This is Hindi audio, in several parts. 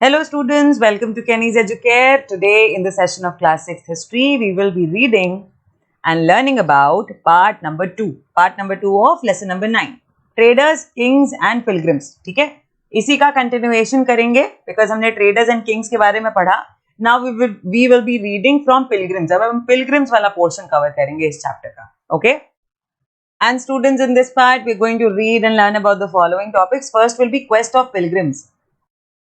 Hello students, welcome to Kenny's Educare. Today in the session of Class 6 History, we will be reading and learning about part number 2. Part number 2 of lesson number 9. Traders, Kings and Pilgrims. ठीक है, इसी का continuation करेंगे because हमने traders and kings के बारे में पढ़ा. Now we will be reading from Pilgrims. अब हम Pilgrims वाला portion cover करेंगे इस chapter का. Okay? And students, in this part, we are going to read and learn about the following topics. First will be Quest of Pilgrims.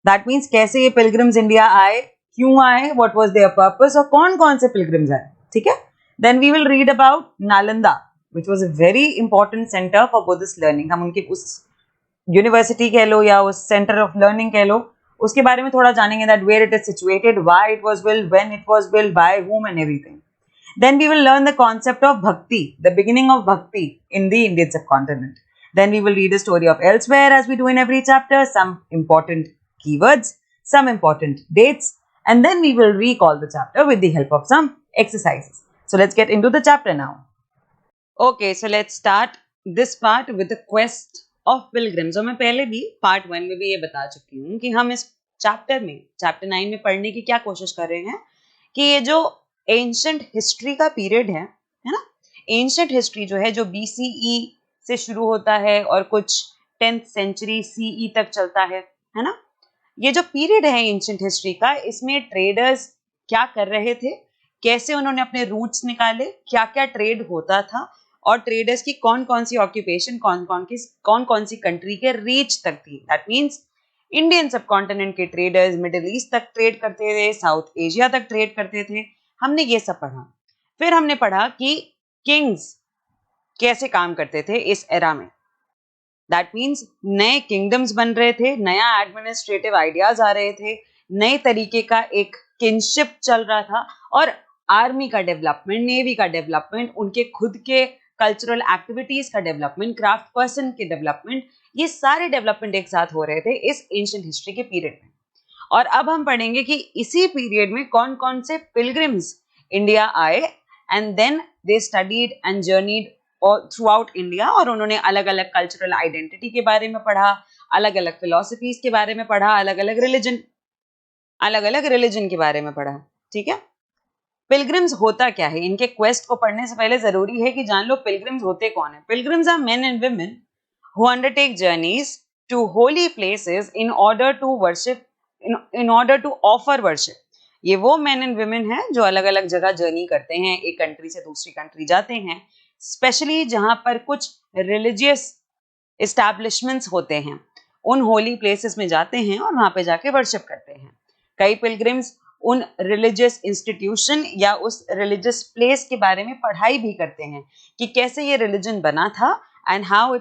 That means कैसे ये पिलग्रिम्स इंडिया आए, क्यों आए, व्हाट वाज देयर पर्पस और कौन कौन से पिलग्रिम्स आए. ठीक है. Then we will read about Nalanda which was a very important centre for Buddhist learning. हम उनकी उस यूनिवर्सिटी कह लो या उस सेंटर ऑफ लर्निंग कह लो, उसके बारे में थोड़ा जानेंगे. That where it is situated, why it was build, when it was build, by whom and everything. Then we will learn the concept of bhakti, the beginning of bhakti in the Indian subcontinent. Then we will read a story of elsewhere as we do in every chapter, some important keywords, some important dates, and then we will recall the chapter with the help of some exercises. So let's get into the chapter now. Okay, so let's start this part with the quest of pilgrims. और मैं पहले भी part 1 में भी ये बता चुकी हूँ कि हम इस chapter 9 में पढ़ने की क्या कोशिश कर रहे हैं कि ये जो ancient history का period है ना, ancient history जो है, जो BCE से शुरू होता है और कुछ 10th century CE तक चलता है ना. ये जो पीरियड है एंशिएंट हिस्ट्री का, इसमें ट्रेडर्स क्या कर रहे थे, कैसे उन्होंने अपने रूट्स निकाले, क्या क्या ट्रेड होता था और ट्रेडर्स की कौन कौन सी ऑक्यूपेशन कौन कौन सी कंट्री के रीच तक थी. दैट मीन्स इंडियन सबकॉन्टिनेंट के ट्रेडर्स मिडिल ईस्ट तक ट्रेड करते थे, साउथ एशिया तक ट्रेड करते थे. हमने ये सब पढ़ा. फिर हमने पढ़ा कि किंग्स कैसे काम करते थे इस एरा में. दैट मीन्स नए किंगडम्स बन रहे थे, नया एडमिनिस्ट्रेटिव आइडियाज आ रहे थे, नए तरीके का एक किंगशिप चल रहा था और आर्मी का डेवलपमेंट, नेवी का डेवलपमेंट, उनके खुद के कल्चरल एक्टिविटीज का डेवलपमेंट, क्राफ्ट पर्सन के डेवलपमेंट, ये सारे डेवलपमेंट एक साथ हो रहे थे इस एंशिएंट हिस्ट्री के पीरियड में. और अब हम पढ़ेंगे कि इसी पीरियड में कौन कौन से पिलग्रिम्स इंडिया आए and then they studied and journeyed throughout India. और उन्होंने अलग अलग कल्चरल आइडेंटिटी के बारे में पढ़ा, अलग अलग फिलोसफीज के बारे में पढ़ा, अलग अलग रिलीजन के बारे में पढ़ा. ठीक है. पिलग्रिम्स होता क्या है, इनके क्वेस्ट को पढ़ने से पहले जरूरी है कि जान लो पिलग्रिम्स होते कौन है. Pilgrims are men and women who undertake journeys to holy places in order to worship, in order to offer worship. ये वो मेन एंड वुमेन हैं जो अलग अलग जगह जर्नी करते हैं, एक कंट्री से दूसरी कंट्री जाते हैं, स्पेशली जहां पर कुछ रिलीजियस एस्टैब्लिशमेंट्स होते हैं, उन होली प्लेसेस में जाते हैं और वहां पे जाके वर्शिप करते हैं. कई पिलग्रिम्स उन रिलीजियस इंस्टीट्यूशन या उस रिलीजियस प्लेस के बारे में पढ़ाई भी करते हैं कि कैसे ये रिलीजन बना था and how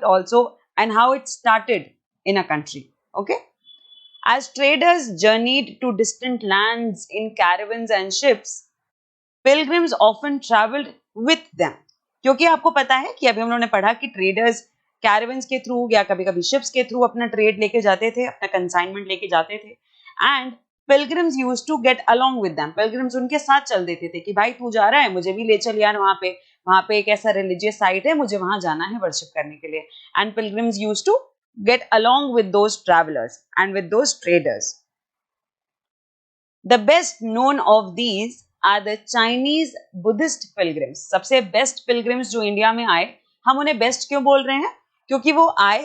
it started in a country. Okay. As traders journeyed to distant lands in caravans and ships, pilgrims often traveled with them. क्योंकि आपको पता है कि अभी हम लोगों ने पढ़ा कि ट्रेडर्स कैरावंस के थ्रू या कभी कभी शिप्स के थ्रू अपना ट्रेड लेके जाते थे, अपना कंसाइनमेंट लेके जाते थे, and pilgrims used to get along with them. Pilgrims उनके साथ चल देते थे कि भाई तू जा रहा है, मुझे भी ले चल यार, वहां पे एक ऐसा रिलीजियस साइट है, मुझे वहां जाना है वर्शिप करने के लिए. And pilgrims used to get along with those travelers and with those traders. The best known of these are the Chinese Buddhist pilgrims. सबसे बेस्ट पिलग्रिम्स जो इंडिया में आए, हम उन्हें बेस्ट क्यों बोल रहे हैं? क्योंकि वो आए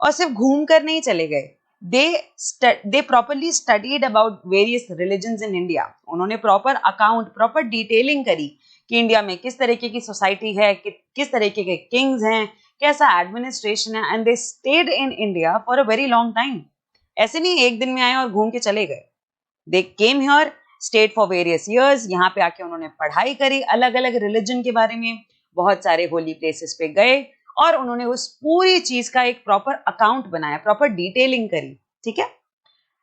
और सिर्फ घूम कर नहीं चले गए. They properly studied about various religions in India. उन्होंने प्रॉपर अकाउंट, प्रॉपर डिटेलिंग करी कि इंडिया में किस तरीके की सोसाइटी है, किस तरीके के किंग्स हैं, कैसा एडमिनिस्ट्रेशन है, and they stayed in India for a very long time. ऐसे नहीं एक दिन में आए और घूम के चले गए. They came here, stayed for various years. यहाँ पे आके उन्होंने पढ़ाई करी अलग अलग रिलीजन के बारे में, बहुत सारे होली प्लेसेस पे गए और उन्होंने उस पूरी चीज का एक प्रॉपर अकाउंट बनाया, प्रॉपर डिटेलिंग करी. ठीक है.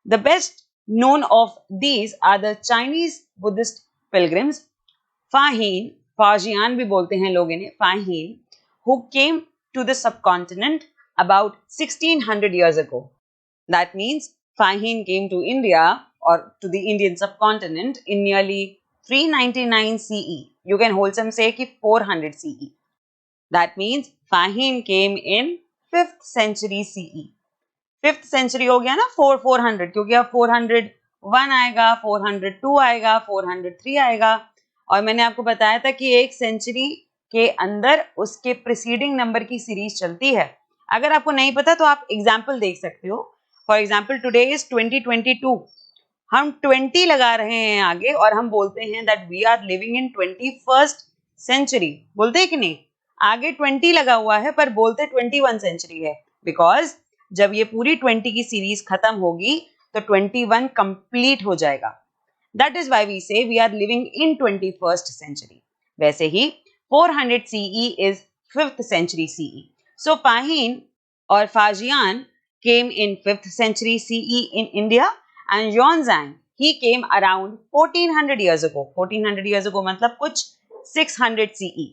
The best known of these are the Chinese Buddhist pilgrims, Faxian भी बोलते हैं लोग इन्हें, फाहीन, who came to the subcontinent about 1600 years ago. That means Fahin came to India or to the Indian subcontinent in nearly 399 CE. You can wholesome say कि 400 CE. That means Fahin came in 5th century CE. 5th century हो गया ना 400, क्योंकि अब 401 आएगा, 402 आएगा, 403 आएगा। और मैंने आपको बताया था कि एक सेंचुरी के अंदर उसके प्रीसीडिंग नंबर की सीरीज चलती है। अगर आपको नहीं पता तो आप एग्जाम्पल देख सकते हो। फॉर एग्जाम्पल टुडे इज 2022, हम 20 लगा रहे हैं आगे और हम बोलते हैं that we are living in 21st century. बोलते हैं कि नहीं? आगे 20 लगा हुआ है पर बोलते 21 सेंचुरी है, बिकॉज जब ये पूरी 20 की सीरीज खत्म होगी तो 21 कंप्लीट हो जाएगा। That is why we say we are living in 21st century. वैसे ही 400 CE is 5th century CE. So Pahin or Fajian came in 5th century CE in India, and Yuanzhang he came around 1400 years ago. 1400 years ago मतलब कुछ 600 CE.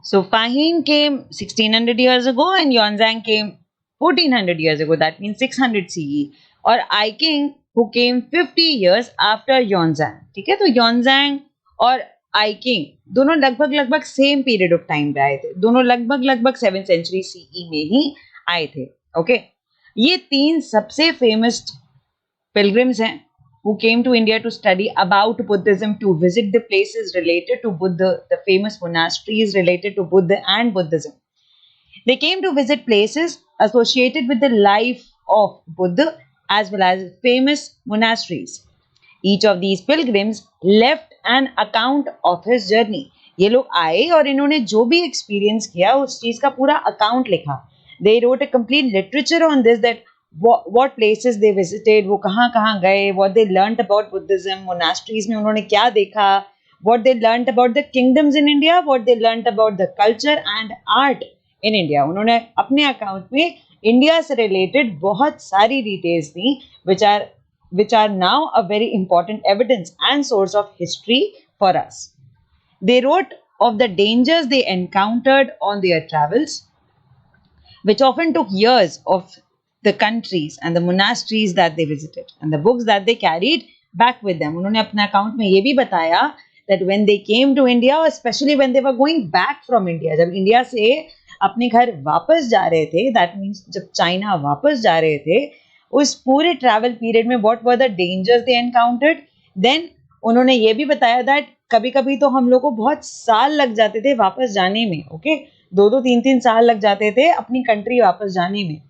So Pahin came 1600 years ago and Yuanzhang came 1400 years ago. That means 600 CE. और I King who came 50 years after Yuanzhang. ठीक है, तो Yuanzhang और आई किंग दोनों लगभग सेम पीरियड ऑफ टाइम पे आए थे। दोनों लगभग 7th सेंचुरी सीई में ही आए थे। ओके, ये 3 सबसे फेमस पिलग्रिम्स हैं who came to India to study about Buddhism, to visit the places related to Buddha, the famous monasteries related to Buddha and Buddhism. They came to visit places associated with the life of Buddha as well as famous monasteries. Each of these pilgrims left an account of his journey. ये लोग आए और इन्होंने जो भी एक्सपीरियंस किया उस चीज का पूरा अकाउंट लिखा. They wrote a complete literature on this, that what places they visited, वो कहाँ गए, what they learnt about Buddhism, monasteries में उन्होंने क्या देखा, what they learnt about the kingdoms in India, what they learnt about the culture and art in India. उन्होंने अपने अकाउंट में इंडिया से रिलेटेड बहुत सारी details the which are now a very important evidence and source of history for us. They wrote of the dangers they encountered on their travels, which often took years, of the countries and the monasteries that they visited, and the books that they carried back with them. उन्होंने अपने अकाउंट में ये भी बताया that when they came to India, or especially when they were going back from India, जब इंडिया से अपने घर वापस जा रहे थे, that means जब चाइना वापस जा रहे थे, उस पूरे ट्रैवल पीरियड में what were the dangers they encountered. Then उन्होंने ये भी बताया that कभी कभी तो हम लोग को बहुत साल लग जाते थे वापस जाने में. ओके, 2-2, 3-3 साल लग जाते थे अपनी कंट्री वापस जाने में.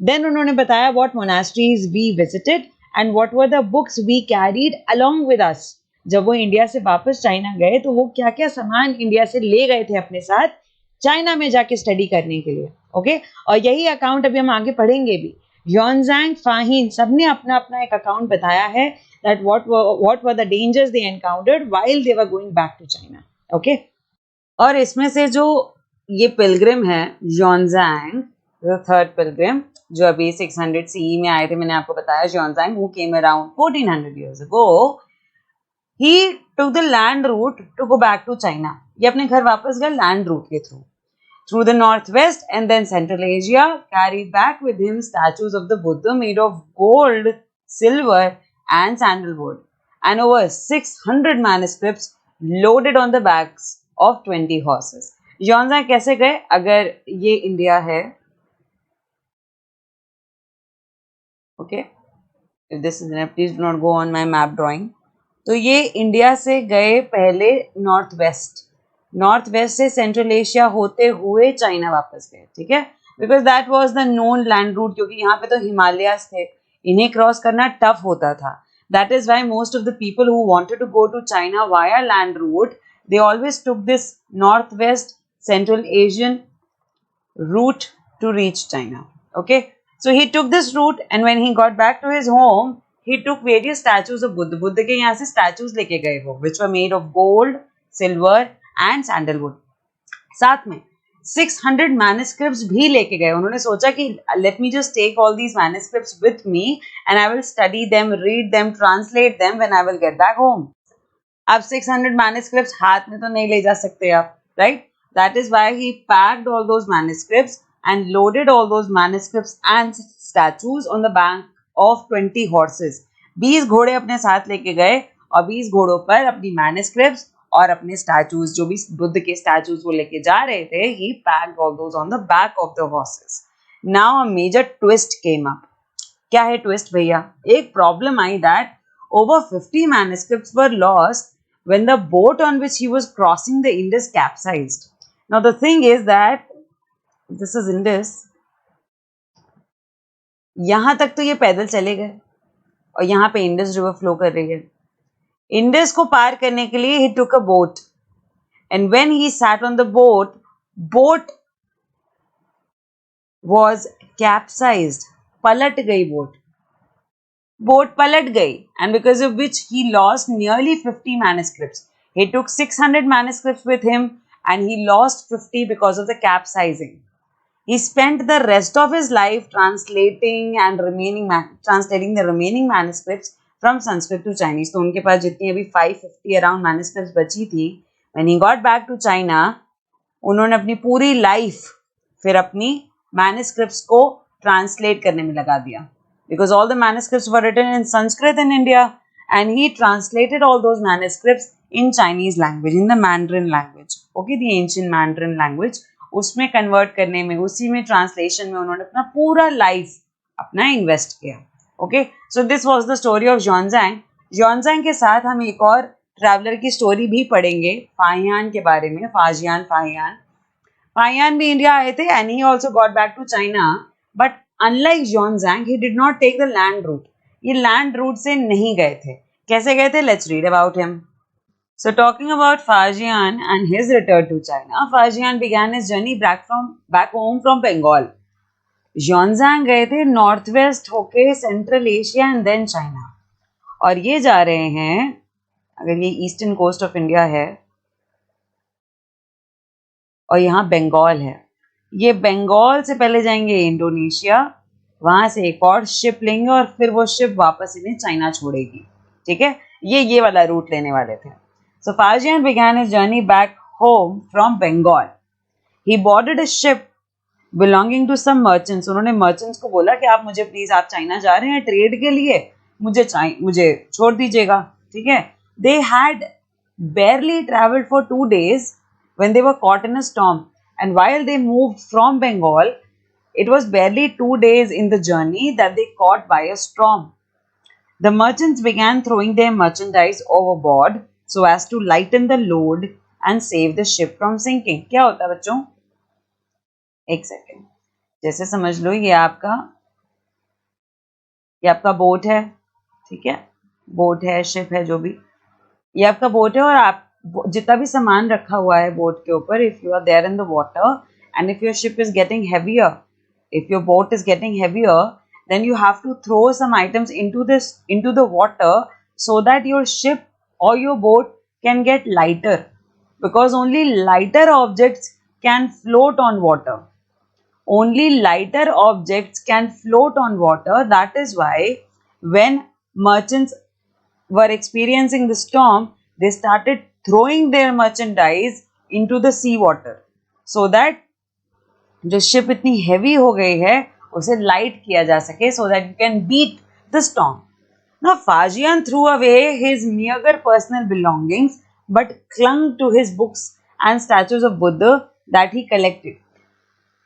Then उन्होंने बताया what monasteries we visited and what were the books we carried along with us. जब वो इंडिया से वापस चाइना गए तो वो क्या क्या सामान इंडिया से ले गए थे अपने साथ चाइना में जाके स्टडी करने के लिए. ओके, और यही अकाउंट अभी हम आगे पढ़ेंगे भी. Yuanzhang, Fahin सबने अपना अपना एक अकाउंट बताया है that what were the dangers they encountered while they were going back to China. Okay, और इसमें से जो ये पिलग्रिम है Yuanzhang, the third pilgrim, जो अभी 600 CE में आए थे, मैंने आपको बताया Yuanzhang, who came around 1400 years ago, he took the land route to go back to China. ये अपने घर वापस गए land route के through the northwest and then Central Asia, carried back with him statues of the Buddha made of gold, silver and sandalwood, and over 600 manuscripts loaded on the backs of 20 horses. Yuanzhang कैसे गए? अगर ये इंडिया है, okay, if this is please do not go on my map drawing. तो ये इंडिया से गए पहले नॉर्थ वेस्ट से सेंट्रल एशिया होते हुए चाइना वापस गए. ठीक है, because that was the known land route, क्योंकि यहाँ पे तो हिमालयास थे, इन्हें क्रॉस करना टफ होता था. That is why most of the people who wanted to go to China via land route, they always took this north west central Asian root two reach China. Okay, so he took this route and when he got back to his home, he took various statues of Buddha. Buddha के यहाँ से statues लेके गए वो, which were made of gold, silver and sandalwood. साथ में 600 manuscripts भी लेके गए. उन्होंने सोचा कि let me just take all these manuscripts with me and I will study them, read them, translate them when I will get back home. अब 600 manuscripts हाथ में तो नहीं ले जा सकते आप, right? That is why he packed all those manuscripts and loaded all those manuscripts and statues on the back of 20 horses. 20 घोड़े अपने साथ लेके गए और 20 घोड़ों पर अपनी manuscripts और अपने statues, जो भी बुद्ध के statues वो लेके जा रहे थे, he packed all those on the back of the horses. Now a major twist came up. क्या है ट्विस्ट भैया? एक problem I that over 50 manuscripts were lost when the boat on which he was crossing the Indus capsized. Now the thing is that this is Indus. यहां तक तो ये पैदल चले गए और यहाँ पे इंडस रिवर फ्लो कर रही है. इंडस को पार करने के लिए he took a boat and when he sat on the boat was capsized. पलट गई बोट पलट गई and because of which he lost nearly 50 manuscripts. He took 600 manuscripts with him and he lost 50 because of the capsizing. He spent the rest of his life translating the remaining manuscripts from Sanskrit to Chinese. तो उनके पास जितनी अभी 550 around manuscripts बची थी, when he got back to China, उन्होंने अपनी पूरी लाइफ फिर अपनी manuscripts को translate करने में लगा दिया. Because all the manuscripts were written in Sanskrit in India and he translated all those manuscripts in Chinese language, in the Mandarin language, okay, the ancient Mandarin language. उसमें convert करने में, उसी में translation में उन्होंने अपना पूरा life अपना invest किया. Okay, so this was the story of Xuanzang. Xuanzang के साथ हम एक और traveler की story भी पढ़ेंगे, फाहियान के बारे में, फाहियान भी इंडिया आए थे and he also got back to China, but unlike Xuanzang, he did not take the land route. ये land route से नहीं गए थे. कैसे गए थे? Let's read about him. So talking about Faxian and his return to China, Faxian began his journey back home from Bengal. Xuanzang गए थे northwest होके Central Asia and then China. और ये जा रहे हैं, अगर ये ईस्टर्न कोस्ट ऑफ इंडिया है और यहाँ बंगाल है, ये बंगाल से पहले जाएंगे इंडोनेशिया, वहां से एक और शिप लेंगे और फिर वो शिप वापस इन्हें चाइना छोड़ेगी. ठीक है, ये वाला रूट लेने वाले थे. सो Faxian began his journey back home from Bengal. He boarded a ship belonging to some merchants. उन्होंने merchants को बोला कि आप मुझे प्लीज, आप चाइना जा रहे हैं ट्रेड के लिए, मुझे छोड़ दीजिएगा. ठीक है. They had barely traveled for 2 days when they were caught in a storm. And while they moved from Bengal, it was barely 2 days in the journey that they caught by a storm. The merchants began throwing their merchandise overboard so as to lighten the load and save the ship from sinking. क्या होता है बच्चों? एक सेकेंड, जैसे समझ लो ये आपका बोट है. ठीक है, बोट है, शिप है, जो भी, ये आपका बोट है और आप जितना भी सामान रखा हुआ है बोट के ऊपर, if you are there in the water and if your ship is getting heavier, if your boat is getting heavier, then you have to throw some items into the water so that your ship or your boat can get lighter, because only lighter objects can float on water. Only lighter objects can float on water. That is why when merchants were experiencing the storm, they started throwing their merchandise into the sea water so that जो ship इतनी heavy हो गई है उसे light किया जा सके, so that you can beat the storm. Now Faxian threw away his meager personal belongings but clung to his books and statues of Buddha that he collected.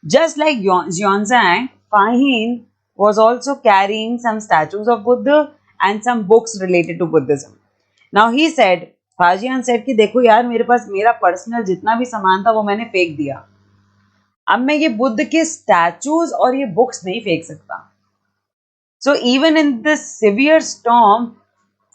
Just like Xuanzang, Faxian was also carrying some statues of Buddha and some books related to Buddhism. Now he said, Faxian said कि देखो यार, मेरे पास मेरा पर्सनल जितना भी सामान था वो मैंने फेंक दिया. अब मैं ये बुद्ध के स्टैचूज और ये बुक्स नहीं फेंक सकता. So even in this severe storm,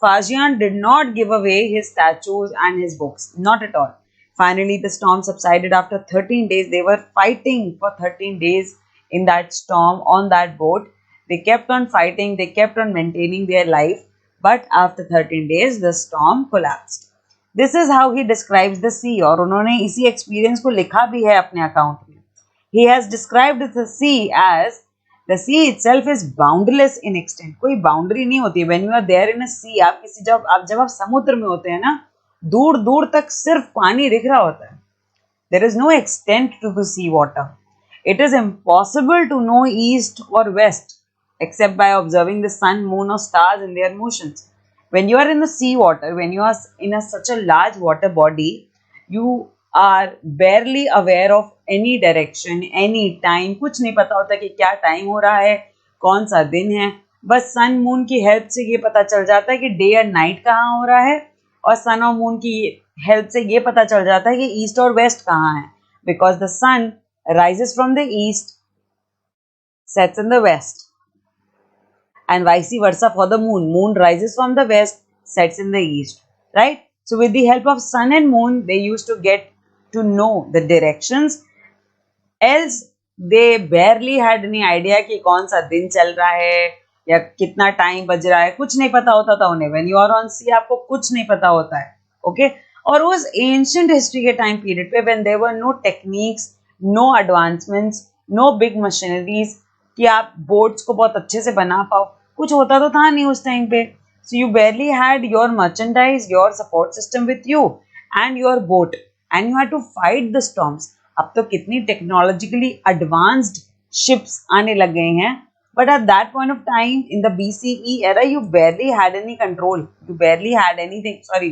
Faxian did not give away his statues and his books. Not at all. Finally, the storm subsided after 13 days. They were fighting for 13 days in that storm on that boat. They kept on fighting. They kept on maintaining their life. But after 13 days, the storm collapsed. This is how he describes the sea. और उन्होंने इसी experience को लिखा भी है अपने account में. He has described the sea as the sea itself is boundless in extent. कोई boundary नहीं होती. When you are there in a sea, जब आप समुद्र में होते हैं ना, दूर दूर तक सिर्फ पानी दिख रहा होता है. There is no extent to the sea water. It is impossible to know east or west except by observing the sun, moon or stars in their motions. When you are in the sea water, when you are in such a large water body, you are barely aware of any direction, any time. कुछ नहीं पता होता कि क्या टाइम हो रहा है, कौन सा दिन है. बस सन मून की हेल्प से ये पता चल जाता है कि डे एंड नाइट कहाँ हो रहा है, और सन और मून की हेल्प से ये पता चल जाता है कि ईस्ट और वेस्ट कहाँ है, because the sun rises from the east, sets in the west, and vice versa for the moon. Moon rises from the west, sets in the east, right? So with the help of sun and moon, they used to get to know the directions. Else they barely had any idea कि कौन सा दिन चल रहा है या कितना टाइम बज रहा है, कुछ नहीं पता होता था उन्हें. When you are on sea, आपको कुछ नहीं पता होता है, okay? और उस एंशियंट हिस्ट्री के टाइम पीरियड पे when there were no techniques, no advancements, no big machineries कि आप बोट्स को बहुत अच्छे से बना पाओ, कुछ होता तो था नहीं उस टाइम पे. So you barely had your merchandise, your support system with you and your boat, and you had to fight the storms. अब तो कितनी टेक्नोलॉजिकली एडवांस्ड शिप्स आने लग गए हैं, but at that point of time in the BCE era you barely had any control, you barely had anything, sorry,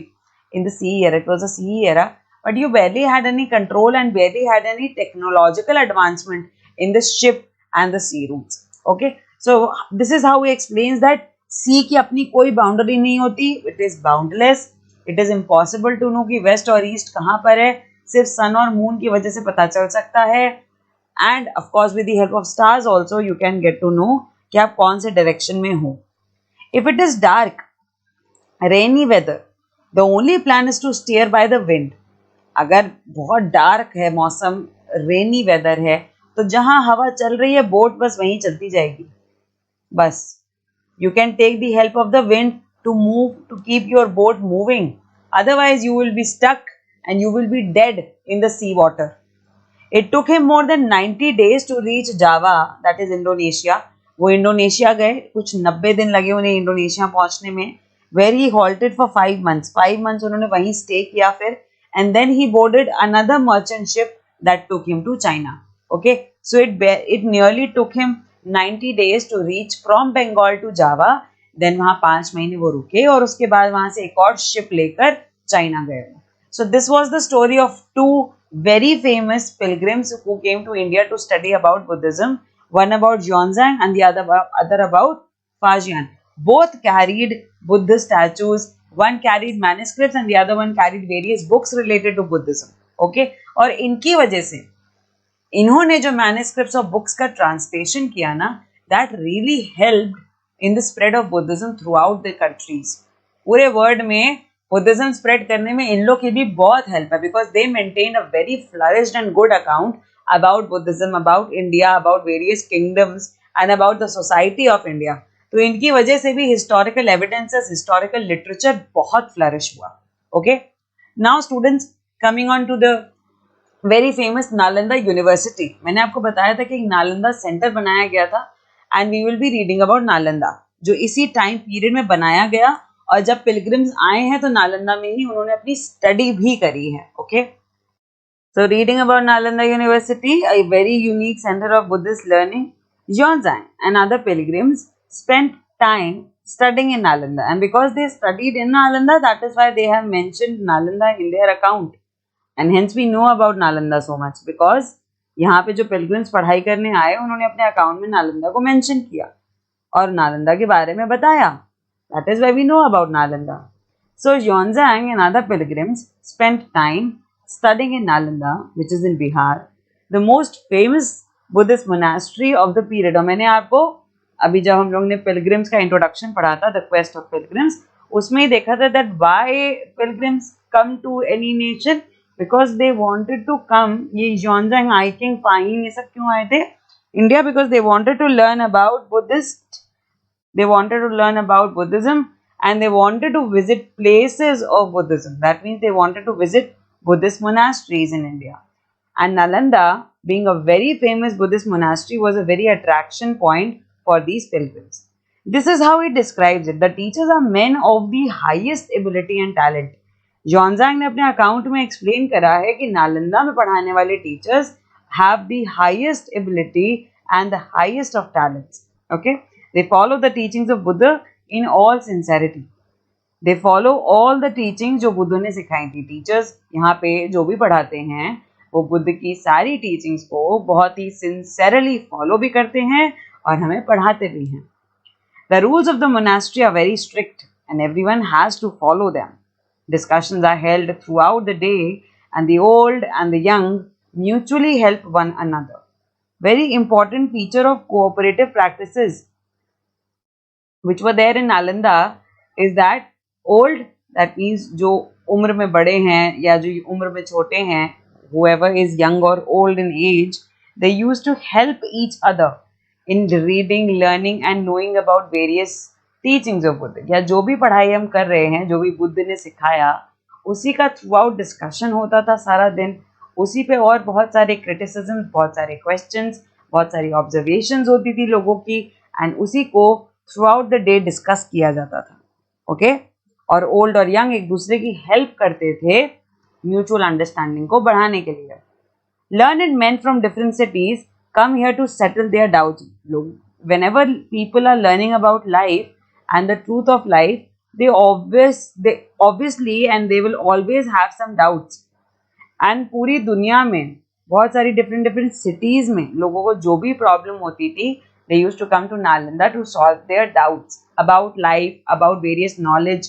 in the CE era, it was a CE era, but you barely had any control and barely had any technological advancement in the ship and the sea routes. Okay, so this is how he explains that sea की अपनी कोई बाउंड्री नहीं होती, it is boundless, it is impossible to know कि वेस्ट और ईस्ट कहाँ पर है, सिर्फ सन और मून की वजह से पता चल सकता है. And of course with the help of stars also you can get to know कि आप कौन से डायरेक्शन में हो. If it is dark, rainy weather, the only plan is to steer by the wind. अगर बहुत डार्क है मौसम, रेनी वेदर है, तो जहां हवा चल रही है बोट बस वहीं चलती जाएगी. बस you can take the help of the wind to move, to keep your boat moving, otherwise you will be stuck and you will be dead in the sea water. It took him more than 90 days to reach Java, that is Indonesia. वो इंडोनेशिया गए, कुछ 90 दिन लगे उन्हें इंडोनेशिया पहुंचने में. where he halted for 5 months. 5 months उन्होंने वहीं stay किया फिर, and then he boarded another merchant ship that took him to China. Okay, so it nearly took him 90 days to reach from Bengal to Java. Then वहाँ 5 महीने वो रुके और उसके बाद वहाँ से एक और शिप लेकर चाइना गए. So this was the story of two very famous pilgrims who came to India to study about Buddhism. One about Xuanzang and the other about Faxian. Both carried Buddhist statues. One carried manuscripts and the other one carried various books related to Buddhism. Okay? और इनकी वजह से इन्होंने जो मैन्युस्क्रिप्ट्स और बुक्स का ट्रांसलेशन किया ना, that really helped in the spread of Buddhism throughout the countries. पूरे वर्ल्ड में बुद्धिज्म स्प्रेड करने में इन लोग की भी बहुत हेल्प है, because they maintain a very flourished and good account about Buddhism, about India, about various kingdoms and about the society of India. तो इनकी वजह से भी हिस्टोरिकल एविडेंसेस, हिस्टोरिकल लिटरेचर बहुत फ्लरिश हुआ. Okay, now students, coming on to the very famous Nalanda university. मैंने आपको बताया था कि एक नालंदा सेंटर बनाया गया था, and we will be reading about Nalanda, जो इसी टाइम पीरियड में बनाया गया. और जब पिलग्रिम्स आए हैं तो नालंदा में ही उन्होंने अपनी स्टडी भी करी है. Okay, so reading about Nalanda university, a very unique centre of Buddhist learning. Xuanzang and other pilgrims spent time studying in Nalanda, and because they studied in Nalanda, that is why they have mentioned Nalanda in their account. And hence we know about Nalanda so much, because यहाँ पे जो पिलग्रिम्स पढ़ाई करने आए उन्होंने अपने अकाउंट में नालंदा को मेंशन किया और नालंदा के बारे में बताया. That is why we know about Nalanda. So Xuanzang and other pilgrims spent time studying in Nalanda, which is in Bihar, the most famous Buddhist monastery of the period. और मैंने आपको अभी जब हम लोग ने पिलग्रिम्स का इंट्रोडक्शन पढ़ा था, द क्वेस्ट ऑफ पिलग्रिम्स, उसमें ही देखा था that why pilgrims come to any nation, because they wanted to come. ये Xuanzang, I King, Fahim, ये सब क्यों आए थे India? because they wanted to learn about Buddhism, and they wanted to visit places of Buddhism. That means they wanted to visit Buddhist monasteries in India. And Nalanda, being a very famous Buddhist monastery, was a very attraction point for these pilgrims. This is how he describes it. The teachers are men of the highest ability and talent. Xuanzang ने अपने अकाउंट में एक्सप्लेन करा है कि नालंदा में पढ़ाने वाले teachers have the highest ability and the highest of talents. Okay, they follow the teachings of Buddha in all sincerity. They follow all the teachings जो बुद्ध ने सिखाई थी. टीचर्स यहाँ पे जो भी पढ़ाते हैं वो बुद्ध की सारी टीचिंग्स को बहुत ही सिंसेरली फॉलो भी करते हैं और हमें पढ़ाते भी हैं. The rules of the monastery are very strict and everyone has to follow them. Discussions are held throughout the day and the old and the young mutually help one another. Very important feature of cooperative practices which were there in Nalanda is that old, that means जो उम्र में बड़े हैं या जो उम्र में छोटे हैं, whoever is young or old in age, they used to help each other in reading, learning and knowing about various teachings of Buddha. या जो भी पढ़ाई हम कर रहे हैं, जो भी बुद्ध ने सिखाया, उसी का थ्रू आउट डिस्कशन होता था सारा दिन, उसी पे और बहुत सारे क्रिटिसिज्म, बहुत सारे क्वेश्चंस, बहुत सारी ऑब्जर्वेशंस होती थी लोगों की एंड उसी को through out the day discuss किया जाता था. ओके और ओल्ड और यंग एक दूसरे की हेल्प करते थे म्यूचुअल अंडरस्टैंडिंग को बढ़ाने के लिए. Learned men from different cities come here to settle their doubts. Whenever people are learning about life and the truth of life, they obviously and they will always have some doubts. And पूरी दुनिया में बहुत सारी different cities में लोगों को जो भी problem होती थी, they used to come to Nalanda to solve their doubts about life, about various knowledge,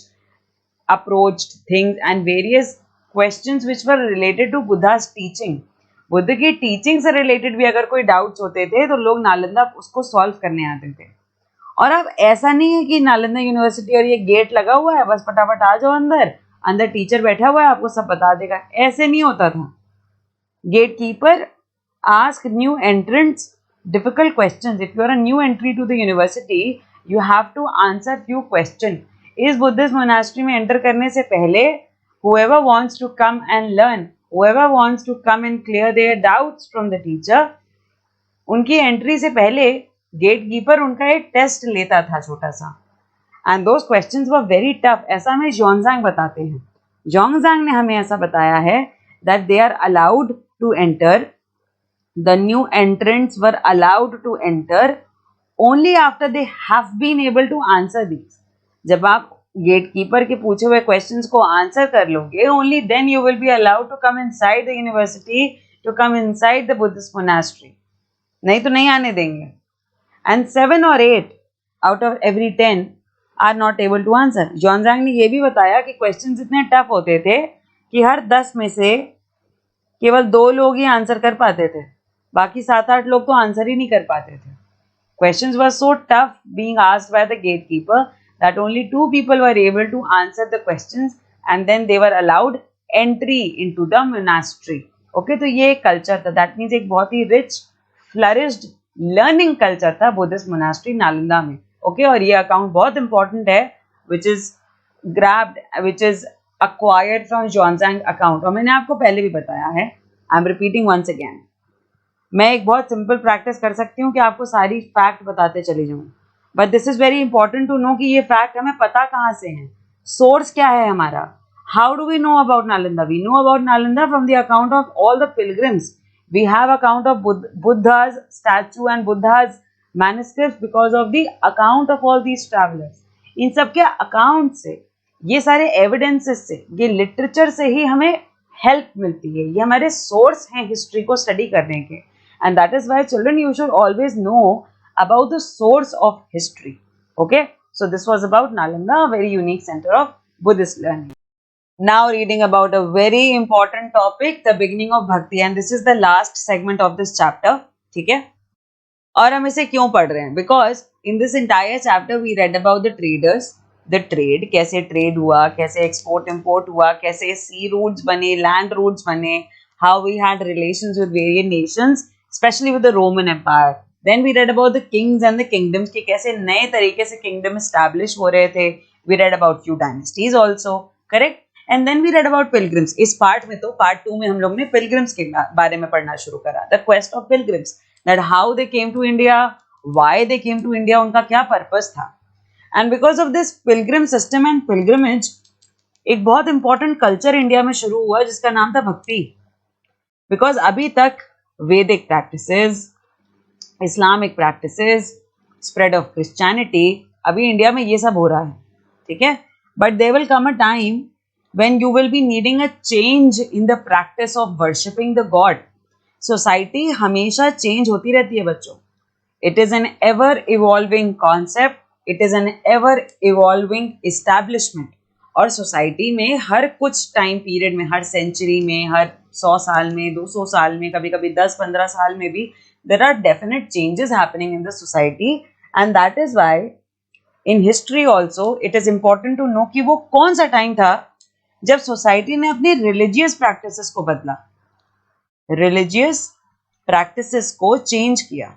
approached things and various questions which were related to Buddha's teaching. Buddha की टीचिंग से रिलेटेड भी अगर कोई डाउट्स होते थे तो लोग नालंदा उसको सॉल्व करने आते थे. और अब ऐसा नहीं है कि नालंदा यूनिवर्सिटी और ये गेट लगा हुआ है, बस फटाफट आ जाओ अंदर, अंदर टीचर बैठा हुआ है आपको सब बता देगा. ऐसे नहीं होता था. Gate keeper ask new entrants difficult questions. If you are a new entry to the university, you have to answer few questions. इस बुद्धिस्ट मोनास्ट्री में एंटर करने से पहले whoever wants to come and learn, whoever wants to come and clear their doubts from the teacher, उनकी एंट्री से पहले गेट कीपर उनका एक टेस्ट लेता था छोटा सा. And those questions were very tough. ऐसा हमें ज़्योंगज़ांग बताते हैं. ज़्योंगज़ांग ने हमें ऐसा बताया है that they are allowed to enter, the new entrants were allowed to enter only after they have been able to answer these. जब आप गेट कीपर के पूछे हुए क्वेश्चंस को आंसर कर लोगे, only then you will be allowed to come inside the university, to come inside the Buddhist monastery. नहीं तो नहीं आने देंगे. And 7 or 8 out of every 10 are not able to answer. ज़्योंगज़ांग ने ये भी बताया कि क्वेश्चंस इतने टफ होते थे कि हर 10 में से केवल 2 लोग ही आंसर कर पाते थे, बाकी 7-8 लोग तो आंसर ही नहीं कर पाते थे. Questions were so tough being asked by the gatekeeper that only 2 people were able to answer the questions and then they were allowed entry into the monastery. Okay, तो ये एक कल्चर था. That means एक बहुत ही rich, flourished learning कल्चर था बुद्धिस्ट मोनास्ट्री नालंदा में. Okay, और ये अकाउंट बहुत इंपॉर्टेंट है which is acquired from Xuanzang account. और मैंने आपको पहले भी बताया है. I'm repeating once again. मैं एक बहुत सिंपल प्रैक्टिस कर सकती हूँ कि आपको सारी फैक्ट बताते चली जाऊँ, but this is very important to know कि ये फैक्ट हमें पता कहाँ से है, सोर्स क्या है हमारा. How do we know about Nalanda? We know about Nalanda from the account of all the pilgrims. We have account of Buddha's statue and Buddha's manuscripts because of the account of all these travellers. इन सब के अकाउंट से, ये सारे एविडेंसेस से, ये लिटरेचर से ही हमें हेल्प मिलती है. ये हमारे सोर्स हैं हिस्ट्री को स्टडी करने के. And that is why children, you should always know about the source of history. Okay, so this was about Nalanda, a very unique center of Buddhist learning. Now reading about a very important topic, the beginning of bhakti, and this is the last segment of this chapter. ठीक है, और हम इसे क्यों पढ़ रहे हैं? Because in this entire chapter we read about the traders, the trade, कैसे trade हुआ, कैसे export import हुआ, कैसे sea routes बने, land routes बने, how we had relations with various nations, especially with the Roman Empire. Then we read about the kings and the kingdoms कि कैसे नए तरीके से kingdom establish हो रहे थे. We read about few dynasties also, correct? And then we read about pilgrims. इस part में तो part 2 में हम लोग ने pilgrims के बारे में पढ़ना शुरू करा. The quest of pilgrims, that how they came to India, why they came to India, उनका क्या purpose था. And because of this pilgrim system and pilgrimage, एक बहुत important culture इंडिया में शुरू हुआ जिसका नाम था भक्ति. Because अभी तक Vedic practices, Islamic practices, spread of Christianity, अभी इंडिया में ये सब हो रहा है, ठीक है. But there will come a time when you will be needing a change in the practice of worshipping the God. Society हमेशा change होती रहती है बच्चों. It is an ever evolving concept. It is an ever evolving establishment. और सोसाइटी में हर कुछ टाइम पीरियड में, हर सेंचुरी में, हर 100 साल में, 200 साल में, कभी कभी 10-15 साल में भी there are definite changes happening in the society, and that is why in history also it is important to know कि वो कौन सा टाइम था जब सोसाइटी ने अपनी रिलीजियस प्रैक्टिसेस को बदला, रिलीजियस प्रैक्टिसेस को चेंज किया।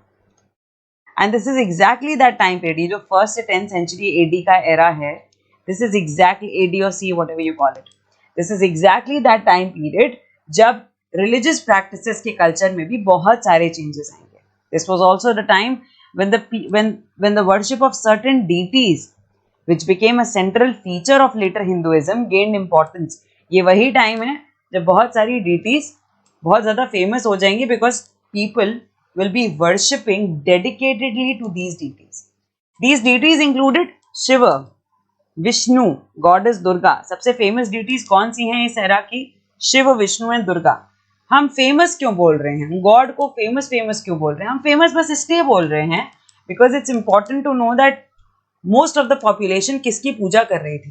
And this is exactly that time period. ये जो 1st से 10th सेंचुरी एडी का एरा है, दिस इज एग्जैक्टली एडी और C, whatever you call it, this is exactly that time period जब रिलीजियस प्रैक्टिसेस के कल्चर में भी बहुत सारे चेंजेस आएंगे। This was also the time when the worship of certain deities which became a central feature of later Hinduism gained importance। ये वही टाइम है जब बहुत सारी deities बहुत ज़्यादा फेमस हो जाएंगी because people will be worshipping dedicatedly to these deities। These deities included Shiva, Vishnu, goddess Durga। सबसे फेमस deities कौन सी हैं इस एरा की? शिव, विष्णु एंड दुर्गा। हम फेमस क्यों बोल रहे हैं? गॉड को फेमस क्यों बोल रहे हैं? हम फेमस बस इसलिए बोल रहे हैं because it's important to know that most of the population किसकी पूजा कर रही थी।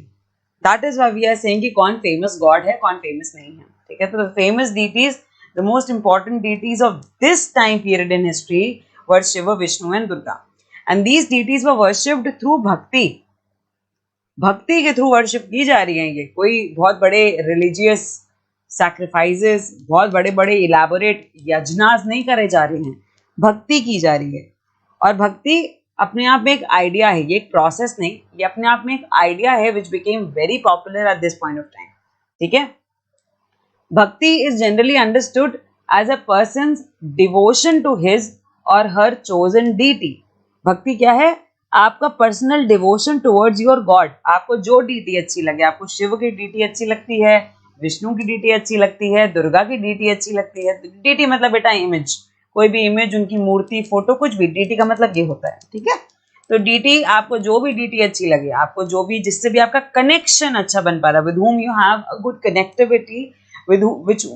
That is why we are saying कि कौन फेमस गॉड है, कौन फेमस नहीं है। ठीक है, तो the famous deities, the most important deities of this time period in history were Shiva, Vishnu and Durga. And these deities were worshipped through bhakti. भक्ति के थ्रू वर्शिप की जा रही है। ये कोई बहुत बड़े रिलीजियस सैक्रिफाइसेस, बहुत बड़े बड़े इलैबोरेट यज्ञास नहीं करे जा रहे हैं, भक्ति की जा रही है। और भक्ति अपने आप में एक आइडिया है, ये एक प्रोसेस नहीं, ये अपने आप में एक आइडिया है which became very popular at this point of time. ठीक है, bhakti is generally understood as a person's devotion to his or her chosen deity. भक्ति क्या है? आपका personal devotion towards your god. आपको जो डीटी अच्छी लगे, आपको शिव की डीटी अच्छी लगती है, विष्णु की डीटी अच्छी लगती है, दुर्गा की डीटी अच्छी लगती है। डीटी मतलब बेटा इमेज, कोई भी इमेज, उनकी मूर्ति, फोटो, कुछ भी। डीटी का मतलब ये होता है। ठीक है, तो डीटी, आपको जो भी डीटी अच्छी लगे, आपको जो भी, जिससे भी आपका कनेक्शन अच्छा बन पा रहा है, with whom you have a good connectivity, with which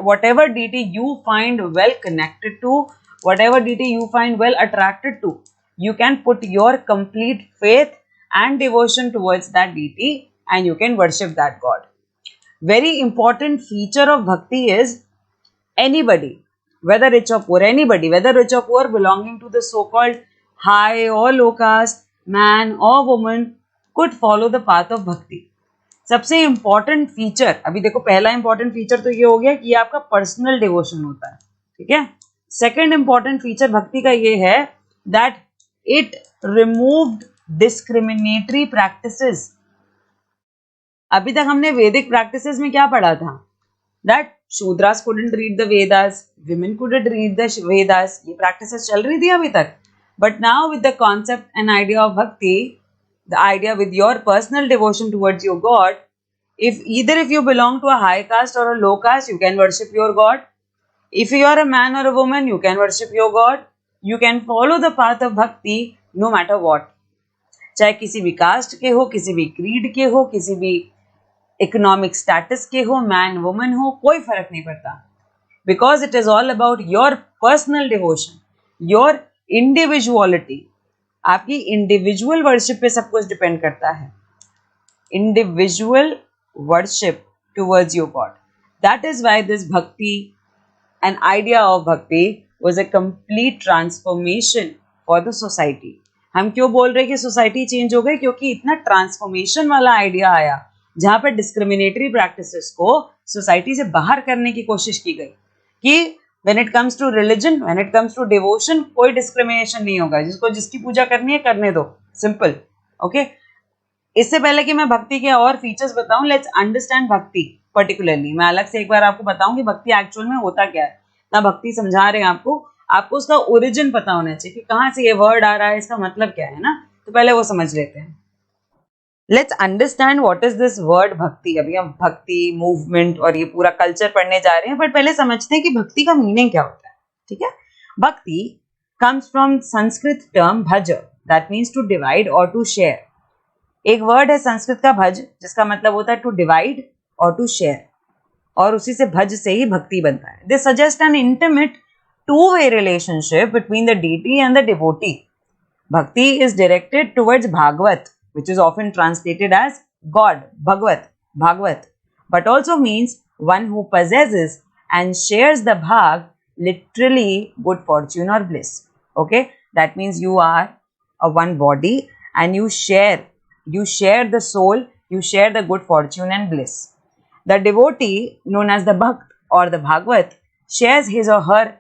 whatever deity you find well connected to, whatever deity you find well attracted to, you can put your complete faith and devotion towards that deity and you can worship that god। Very important feature of bhakti is anybody, whether rich or poor, anybody, whether rich or poor, belonging to the so-called high or low caste, man or woman, could follow the path of bhakti। सबसे important feature, अभी देखो पहला important feature तो ये हो गया कि ये आपका personal devotion होता है। ठीक है, second important feature भक्ति का ये है that it removed discriminatory practices। अभी तक हमने वैदिक प्रैक्टिसेस में क्या पढ़ा था? That Shudras couldn't read the Vedas, women couldn't read the Vedas. ये प्रैक्टिसेस चल रही थी अभी तक। But now with the concept and idea of bhakti, the idea with your personal devotion towards your god, if you belong to a high caste or a low caste, you can worship your god। If you are a man or a woman, you can worship your god। You can follow the path of bhakti no matter what। चाहे किसी भी कास्ट के हो, किसी भी क्रीड के हो, किसी भी इकोनॉमिक स्टेटस के हो, मैन वुमन हो, कोई फर्क नहीं पड़ता। Because it is all about your personal devotion, your individuality. आपकी इंडिविजुअल वर्शिप पे सब कुछ डिपेंड करता है। Individual worship towards your God. That is why this भक्ति एन आइडिया ऑफ भक्ति was a complete transformation for the society. हम क्यों बोल रहे हैं कि सोसाइटी चेंज हो गई? क्योंकि इतना ट्रांसफॉर्मेशन वाला आइडिया आया जहां पर डिस्क्रिमिनेटरी प्रैक्टिसेस को सोसाइटी से बाहर करने की कोशिश की गई कि when it comes to religion, when it comes to devotion, कोई डिस्क्रिमिनेशन नहीं होगा। जिसको जिसकी पूजा करनी है करने दो, सिंपल। ओके, इससे पहले कि मैं भक्ति के और फीचर्स बताऊं, लेट्स अंडरस्टैंड भक्ति पर्टिकुलरली। मैं अलग से एक बार आपको बताऊं कि भक्ति एक्चुअल में होता क्या है। ना भक्ति समझा रहे हैं आपको उसका ओरिजिन पता होना चाहिए कि कहाँ से ये वर्ड आ रहा है, इसका मतलब क्या है ना। तो पहले वो समझ लेते हैं। Let's understand what is this word भक्ति। अभी हम भक्ति, मूवमेंट और ये पूरा कल्चर पढ़ने जा रहे हैं, बट पहले समझते हैं कि भक्ति का मीनिंग क्या होता है। ठीक है, भक्ति comes from संस्कृत टर्म भज, दैट मीन्स टू डिवाइड और टू शेयर। एक वर्ड है संस्कृत का भज, जिसका मतलब होता है टू डिवाइड और टू शेयर, और उसी से भज से ही भक्ति बनता है। This suggest N intimate two-way relationship between the deity and the devotee। Bhakti is directed towards Bhagavat, which is often translated as God, Bhagavat, Bhagavat, but also means one who possesses and shares the bhag, literally good fortune or bliss. Okay, that means you are a one body and you share the soul, you share the good fortune and bliss. The devotee, known as the Bhakt or the Bhagavat, shares his or her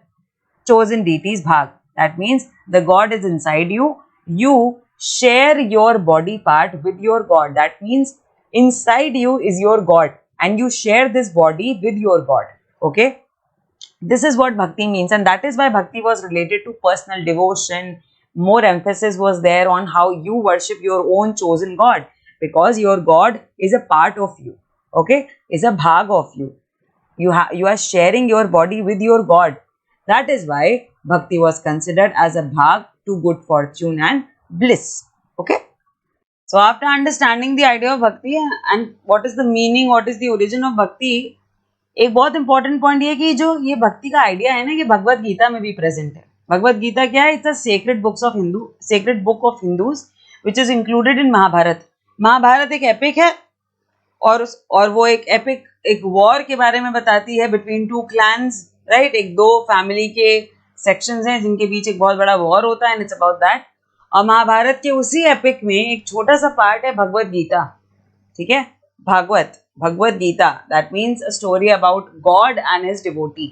chosen deity's bhag. That means the God is inside you. You share your body part with your God. That means inside you is your God and you share this body with your God. Okay. This is what bhakti means, and that is why bhakti was related to personal devotion. More emphasis was there on how you worship your own chosen God, because your God is a part of you. Okay, is a bhag of you. You are sharing your body with your God. That is why bhakti was considered as a bhag to good fortune and bliss. Okay. So after understanding the idea of bhakti and what is the meaning, what is the origin of bhakti, एक बहुत इंपॉर्टेंट पॉइंट ये कि जो ये भक्ति का आइडिया है ना, ये भगवत गीता में भी प्रेजेंट है. भगवत गीता क्या है? It's a sacred book of Hindus which is included in Mahabharata. Mahabharata एक एपिक है और वो एक एपिक एक वॉर के बारे में बताती है बिटवीन टू क्लैंस, राइट. एक दो फैमिली के सेक्शंस हैं जिनके बीच एक बहुत बड़ा वॉर होता है, एंड इट्स अबाउट दैट. और महाभारत के उसी एपिक में एक छोटा सा पार्ट है भगवत गीता. ठीक है, Bhagavad Gita, that means a story about god and his devotee.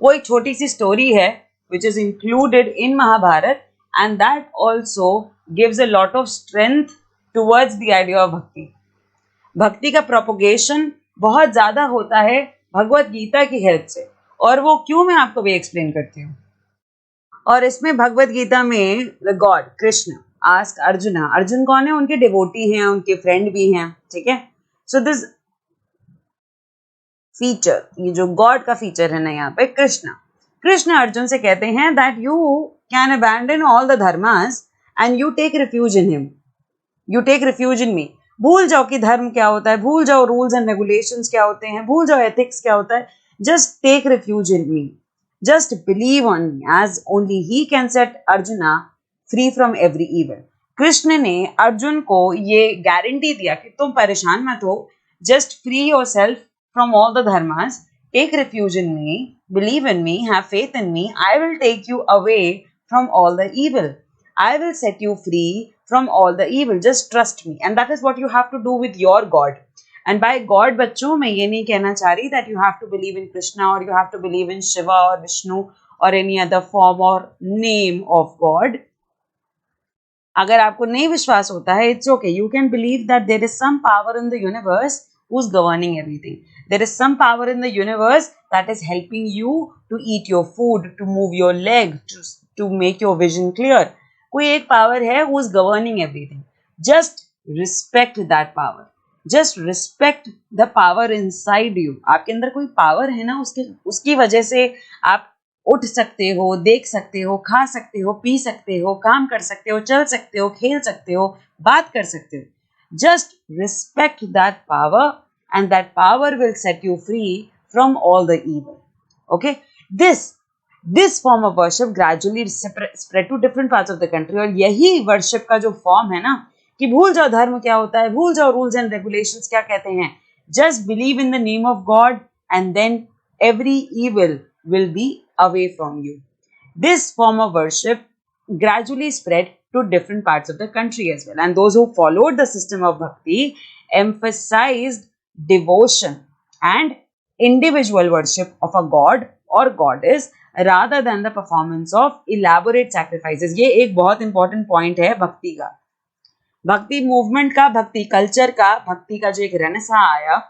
वो एक छोटी सी स्टोरी है which is included in Mahabharata, and that also gives a lot of strength towards the idea of bhakti. भक्ति का प्रोपोगेशन बहुत ज्यादा होता है भगवत गीता की हेल्प से, और वो क्यों मैं आपको भी एक्सप्लेन करती हूँ. और इसमें भगवत गीता में the God Krishna ask arjuna, Arjun कौन है? उनके डिवोटी हैं, उनके फ्रेंड भी हैं. ठीक है, सो दिस फीचर, ये जो गॉड का फीचर है ना यहाँ पे, कृष्ण अर्जुन से कहते हैं that you can abandon all the dharmas and you take refuge in him, you take refuge in me. भूल जाओ कि धर्म क्या होता है, भूल जाओ रूल्स एंड रेगुलेशंस क्या होते हैं, भूल जाओ एथिक्स क्या होता है. Just take refuge in me, just believe on me, as only he can set Arjuna free from every evil. Krishna ने अर्जुन को ये गारंटी दिया कि तुम परेशान मत हो, just free your self from all the dharmas, take refuge in me, believe in me, have faith in me. I will take you away from all the evil. I will set you free from all the evil. Just trust me. And that is what you have to do with your God. And by God, बच्चों, मैं ये नहीं कहना चाह रही that you have to believe in Krishna or you have to believe in Shiva or Vishnu or any other form or name of God. अगर आपको नहीं विश्वास होता है, it's okay. You can believe that there is some power in the universe who's governing everything. There is some power in the universe that is helping you to eat your food, to move your leg, to make your vision clear. कोई एक power है who is governing everything. Just respect that power. Just respect the power inside you. आपके अंदर कोई power है ना, उसकी वजह से आप उठ सकते हो, देख सकते हो, खा सकते हो, पी सकते हो, काम कर सकते हो, चल सकते हो, खेल सकते हो, बात कर सकते हो. Just respect that power and that power will set you free from all the evil. Okay, this form of worship gradually spread to different parts of the country. और यही worship का जो form है ना, कि भूल जाओ धर्म क्या होता है, भूल जाओ rules and regulations क्या कहते हैं, just believe in the name of God and then every evil will be away from you. This form of worship gradually spread to different parts of the country as well, and those who followed the system of bhakti emphasized devotion and individual worship of a god or goddess rather than the performance of elaborate sacrifices. ये एक बहुत important point है भक्ति का, भक्ति मूवमेंट का, भक्ति कल्चर का, भक्ति का जो एक रेनेसां आया,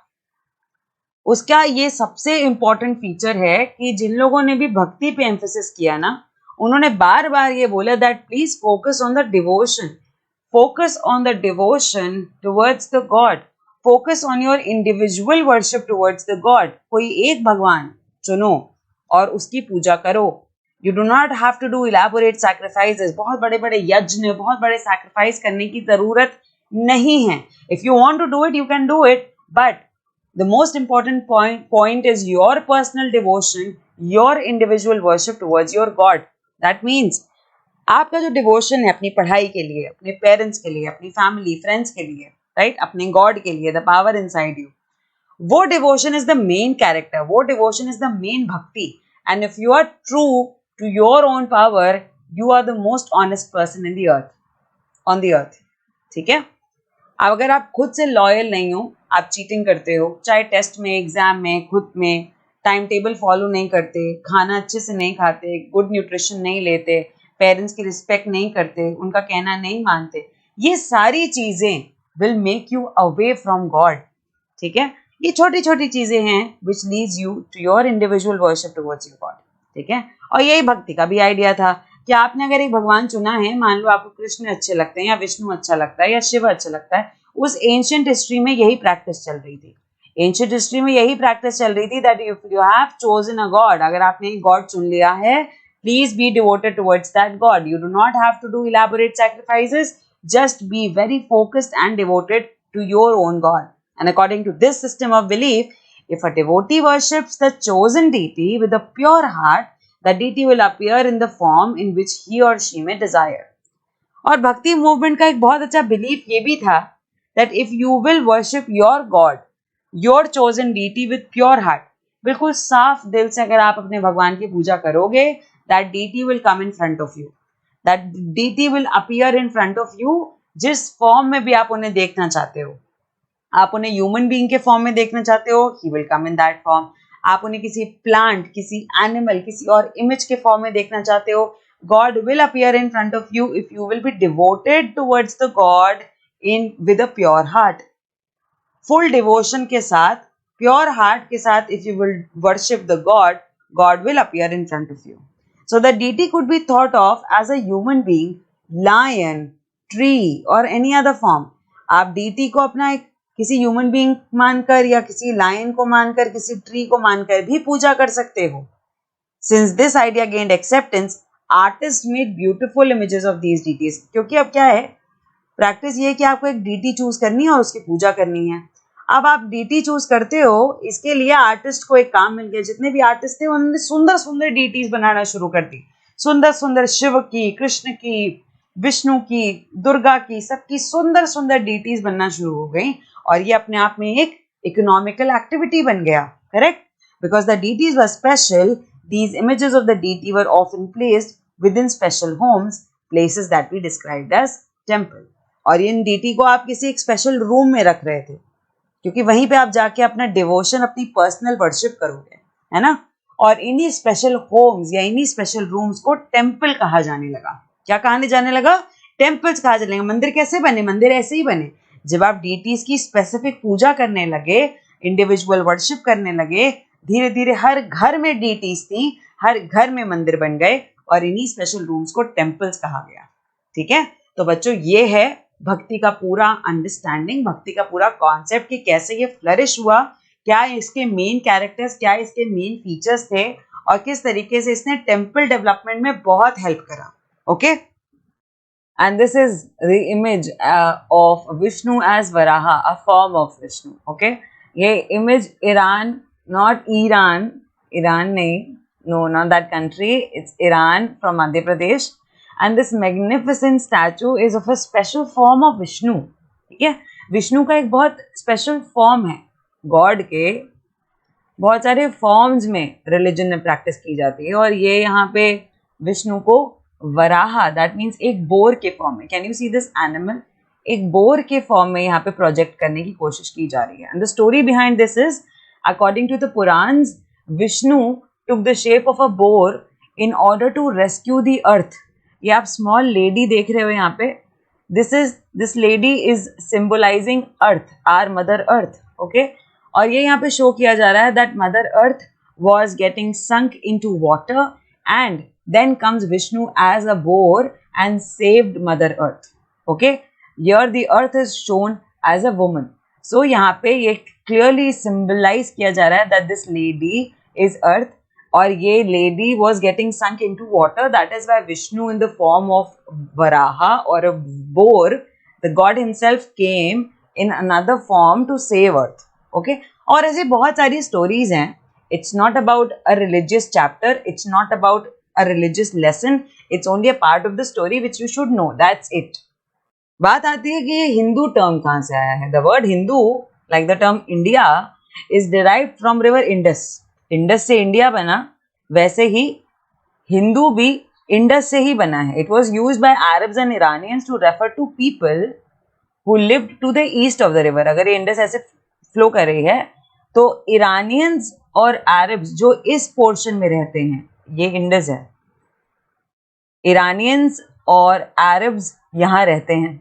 उसका ये सबसे इम्पोर्टेंट फीचर है कि जिन लोगों ने भी भक्ति पे एम्फेसिस किया ना, उन्होंने बार बार ये बोला that please focus on the devotion, focus on the devotion towards the god, focus on your individual worship towards the god. कोई एक भगवान चुनो और उसकी पूजा करो. You do not have to do elaborate sacrifices. बहुत बड़े बड़े यज्ञ, बहुत बड़े सैक्रिफाइस करने की जरूरत नहीं है. If you want to do it, you can do it, but the most important point is your personal devotion, your individual worship towards your God. That means आपका जो डिवोशन है अपनी पढ़ाई के लिए, अपने पेरेंट्स के लिए, अपनी फैमिली फ्रेंड्स के लिए, राइट, अपने गॉड के लिए, द पावर इनसाइड यू, वो devotion is the main character, वो devotion is the main bhakti. And if you are true to your own power, you are the most honest person in the earth, on the earth. ठीक है. अब अगर आप खुद से लॉयल नहीं हो, आप चीटिंग करते हो, चाहे टेस्ट में, एग्जाम में, खुद में, टाइम टेबल फॉलो नहीं करते, खाना अच्छे से नहीं खाते, गुड न्यूट्रिशन नहीं लेते, पेरेंट्स की रिस्पेक्ट नहीं करते, उनका कहना नहीं मानते, ये सारी चीजें will make you away from god. ठीक है. ये छोटी छोटी चीजें हैं which leads you to your individual worship towards your god. ठीक है. और यही भक्ति का भी आइडिया था कि आपने अगर एक भगवान चुना है, मान लो आपको कृष्ण अच्छे लगते हैं या विष्णु अच्छा लगता है या शिव अच्छा लगता है, उस एंशिएंट हिस्ट्री में यही प्रैक्टिस चल रही थी. एंशिएंट हिस्ट्री में यही प्रैक्टिस चल रही थी that if you have chosen a god, अगर आपने एक गॉड चुन लिया है, please be devoted towards that god. You do not have to do elaborate sacrifices, just be very focused and devoted to your own god. And according to this system of belief, if a devotee worships the chosen deity with a pure heart, the deity will appear in the form in which he or she may desire. और भक्ति मूवमेंट का एक बहुत अच्छा बिलीफ ये भी था that if you will worship your God, your chosen deity with pure heart, बिल्कुल साफ दिल से अगर आप अपने भगवान की पूजा करोगे, that deity will come in front of you. That deity will appear in front of you, जिस फॉर्म में भी आप उन्हें देखना चाहते हो. आप उन्हें ह्यूमन बीइंग के फॉर्म में देखना चाहते हो, he will come in that form. आप उन्हें किसी प्लांट, किसी एनिमल, किसी और इमेज के फॉर्म में देखना चाहते हो, god will appear in front of you if you will be devoted towards the god in with a pure heart. Full devotion के साथ, प्योर हार्ट के साथ, if you will worship the god, god will appear in front of you. So the deity could be thought of as a human being, lion, tree or any other form. आप डीटी को अपना एक किसी ह्यूमन बीइंग मानकर या किसी लायन को मानकर, किसी ट्री को मानकर भी पूजा कर सकते हो. Since this idea gained acceptance, artist made beautiful images of these deities. क्योंकि अब क्या है, प्रैक्टिस ये है कि आपको एक डीटी चूज करनी है और उसकी पूजा करनी है. अब आप डीटी चूज करते हो, इसके लिए आर्टिस्ट को एक काम मिल गया. जितने भी आर्टिस्ट थे उन्होंने सुंदर सुंदर डीटीज बनाना शुरू कर दी. सुंदर सुंदर शिव की, कृष्ण की, विष्णु की, दुर्गा की, सबकी सुंदर सुंदर डीटीज बनना शुरू हो गई. और ये अपने आप में एक इकोनॉमिकल एक्टिविटी बन गया. Correct. Because the deities were special, these images of the deity were often placed within special homes, places that we described as temple. और इन डीटी को आप किसी एक स्पेशल रूम में रख रहे थे, क्योंकि वहीं पे आप जाके अपना डिवोशन, अपनी पर्सनल वर्शिप करोगे, है ना. और इन्हीं स्पेशल होम्स या इन्हीं स्पेशल रूम्स को टेम्पल कहा जाने लगा. क्या कहने जाने लगा? टेम्पल्स कहा जाने लगा. मंदिर कैसे बने? मंदिर ऐसे ही बने. जब आप डीटीज की स्पेसिफिक पूजा करने लगे, इंडिविजुअल वर्शिप करने लगे, धीरे धीरे हर घर में डीटीज थी, हर घर में मंदिर बन गए और इन्हीं स्पेशल रूम्स को टेम्पल्स कहा गया. ठीक है. तो बच्चों, ये है भक्ति का पूरा अंडरस्टैंडिंग, भक्ति का पूरा कॉन्सेप्ट कि कैसे ये फ्लरिश हुआ, क्या इसके मेन कैरेक्टर्स, क्या इसके मेन फीचर्स थे और किस तरीके से इसने टेम्पल डेवलपमेंट में बहुत हेल्प करा. Okay. And this is the image of Vishnu as Varaha, a form of Vishnu. Okay, ये image Iran, not Iran, Iran नहीं, no, not that country. It's Iran from Madhya Pradesh, and this magnificent statue is of a special form of Vishnu. ठीक है, विष्णु का एक बहुत स्पेशल फॉर्म है. गॉड के बहुत सारे फॉर्म्स में रिलीजन में प्रैक्टिस की जाती है और ये यहाँ पे विष्णु को वराहा, दैट मीन्स एक बोर के फॉर्म में, can you see this animal, एक बोर के फॉर्म में यहाँ पे प्रोजेक्ट करने की कोशिश की जा रही है. And the story behind this is, according to the Puranas, Vishnu took the shape of a boar in order to rescue the earth. ये आप स्मॉल लेडी देख रहे हो यहाँ पे, this lady is symbolising earth, or mother earth. Okay. और ये यहाँ पे शो किया जा रहा है that mother earth was getting sunk into water and then comes Vishnu as a boar and saved Mother Earth. Okay, here the earth is shown as a woman. So यहाँ पे ये clearly symbolize किया जा रहा है that this lady is earth और ये lady was getting sunk into water. That is why Vishnu in the form of Varaha or a boar, the god himself came in another form to save earth. Okay, और ऐसे बहुत सारी stories हैं. It's not about a religious chapter. It's not about a religious lesson. It's only a part of the story which you should know. That's it. बात आती है कि ये हिंदू टर्म कहाँ से आया है. The word Hindu, like the term India, is derived from river Indus. Indus से इंडिया बना, वैसे ही हिंदू भी इंडस से ही बना है. It was used by Arabs and Iranians to refer to people who lived to the east of the river. अगर ये इंडस ऐसे फ्लो कर रही है तो इरानियंस और अरब्स जो इस पोर्शन में रहते हैं, ये इंडस है, इरानियंस और अरब्स यहाँ रहते हैं,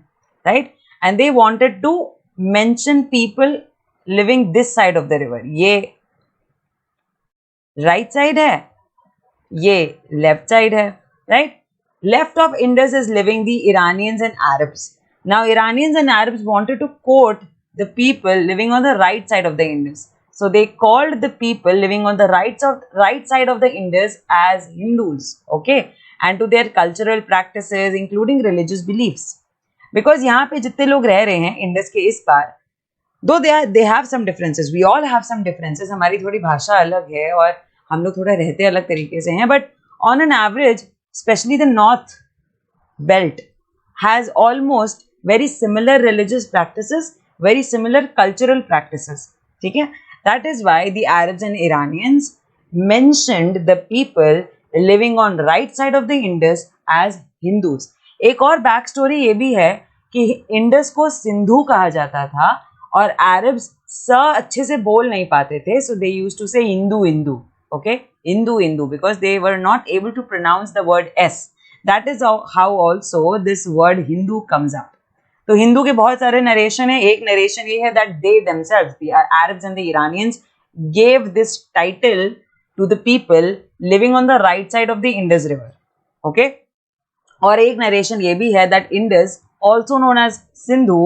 right. And they wanted to mention people living this side of the river. ये राइट साइड है, ये लेफ्ट साइड है, right. Left of Indus is living the Iranians and Arabs. Now Iranians and Arabs wanted to quote the people living on the right side of the Indus. So they called the people living on the right side of the Indus as Hindus, okay, and to their cultural practices, including religious beliefs. Because यहाँ पे जितने लोग रह रहे हैं इंडस के इस पार, though they have some differences, we all have some differences. हमारी थोड़ी भाषा अलग है और हम लोग थोड़ा रहते अलग तरीके से हैं, but on an average, especially the North Belt has almost very similar religious practices, very similar cultural practices. ठीक है. That is why the Arabs and Iranians mentioned the people living on right side of the Indus as Hindus. एक और बैक स्टोरी ये भी है कि इंडस को सिंधु कहा जाता था और अरब्स स अच्छे से बोल नहीं पाते थे, so they used to say Hindu, okay, Hindu, because they were not able to pronounce the word S. That is how also this word Hindu comes up. तो हिंदू के बहुत सारे नरेशन है. एक नरेशन ये है that they themselves, the Arabs and the Iranians, gave this title to the people living on the right side of the Indus River. Okay? और एक नरेशन ये भी है that Indus, also known as Sindhu,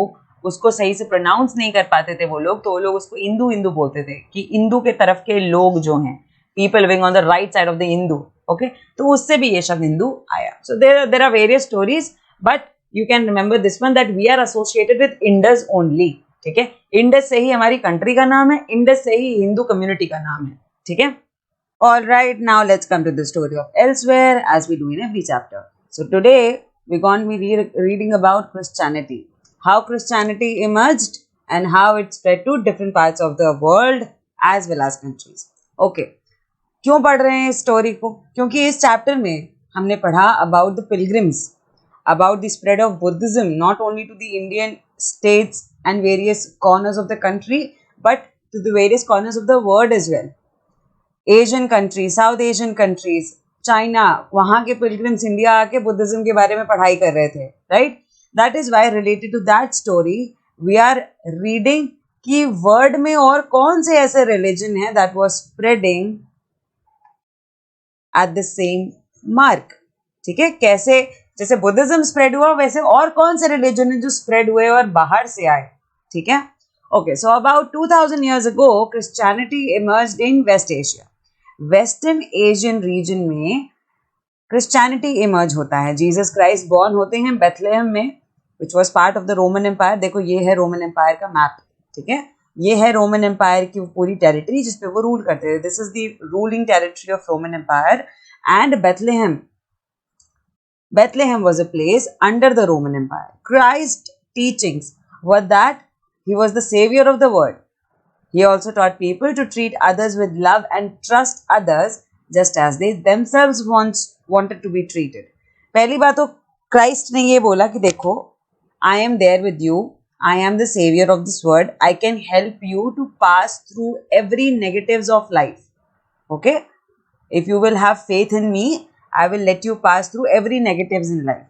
उसको सही से प्रोनाउंस नहीं कर पाते थे वो लोग, तो वो लोग उसको इंदू बोलते थे कि इंदू के तरफ के लोग जो हैं, people living on the right side of the Hindu. Okay? तो उससे भी ये शब्द हिंदू आया. So there are various stories, but you can remember this one that we are associated with Indus only. ठीक है. इंडस से ही हमारी कंट्री का नाम है, इंडस से ही हिंदू कम्युनिटी का नाम है. ठीक है. All right, now let's come to the story of elsewhere as we do in every chapter. So today we're going to be reading about Christianity, how Christianity emerged and how it spread to different parts of the world as well as countries. Okay, क्यों पढ़ रहे हैं इस स्टोरी को? क्योंकि इस चैप्टर में हमने पढ़ा about the pilgrims, about the spread of Buddhism not only to the Indian states and various corners of the country, but to the various corners of the world as well. Asian countries, South Asian countries, China, वहाँ के pilgrims इंडिया आके बुद्धिज्म के बारे में पढ़ाई कर रहे थे, right? That is why related to that story, we are reading कि वर्ल्ड में और कौन से ऐसे religion है that was spreading at the same mark. ठीक है. कैसे जैसे बुद्धिज्म स्प्रेड हुआ वैसे और कौन से रिलीजन है जो स्प्रेड हुए और बाहर से आए. ठीक है. Okay, so about 2000 years ago Christianity emerged in West Asia. Western Asian region में क्रिश्चियनिटी इमर्ज होता है. जीसस क्राइस्ट बॉर्न होते हैं बेथलेहम में, which was part of the Roman Empire. देखो ये है रोमन एम्पायर का मैप. ठीक है. ये है रोमन एम्पायर की पूरी टेरिटरी जिसपे वो रूल करते थे. This is the ruling territory of Roman Empire and Bethlehem was a place under the Roman Empire. Christ's teachings were that he was the savior of the world. He also taught people to treat others with love and trust others just as they themselves wanted to be treated. पहली बात तो क्राइस्ट ने ये बोला कि देखो, I am there with you. I am the savior of this world. I can help you to pass through every negatives of life. Okay? If you will have faith in me, I will let you pass through every negatives in life.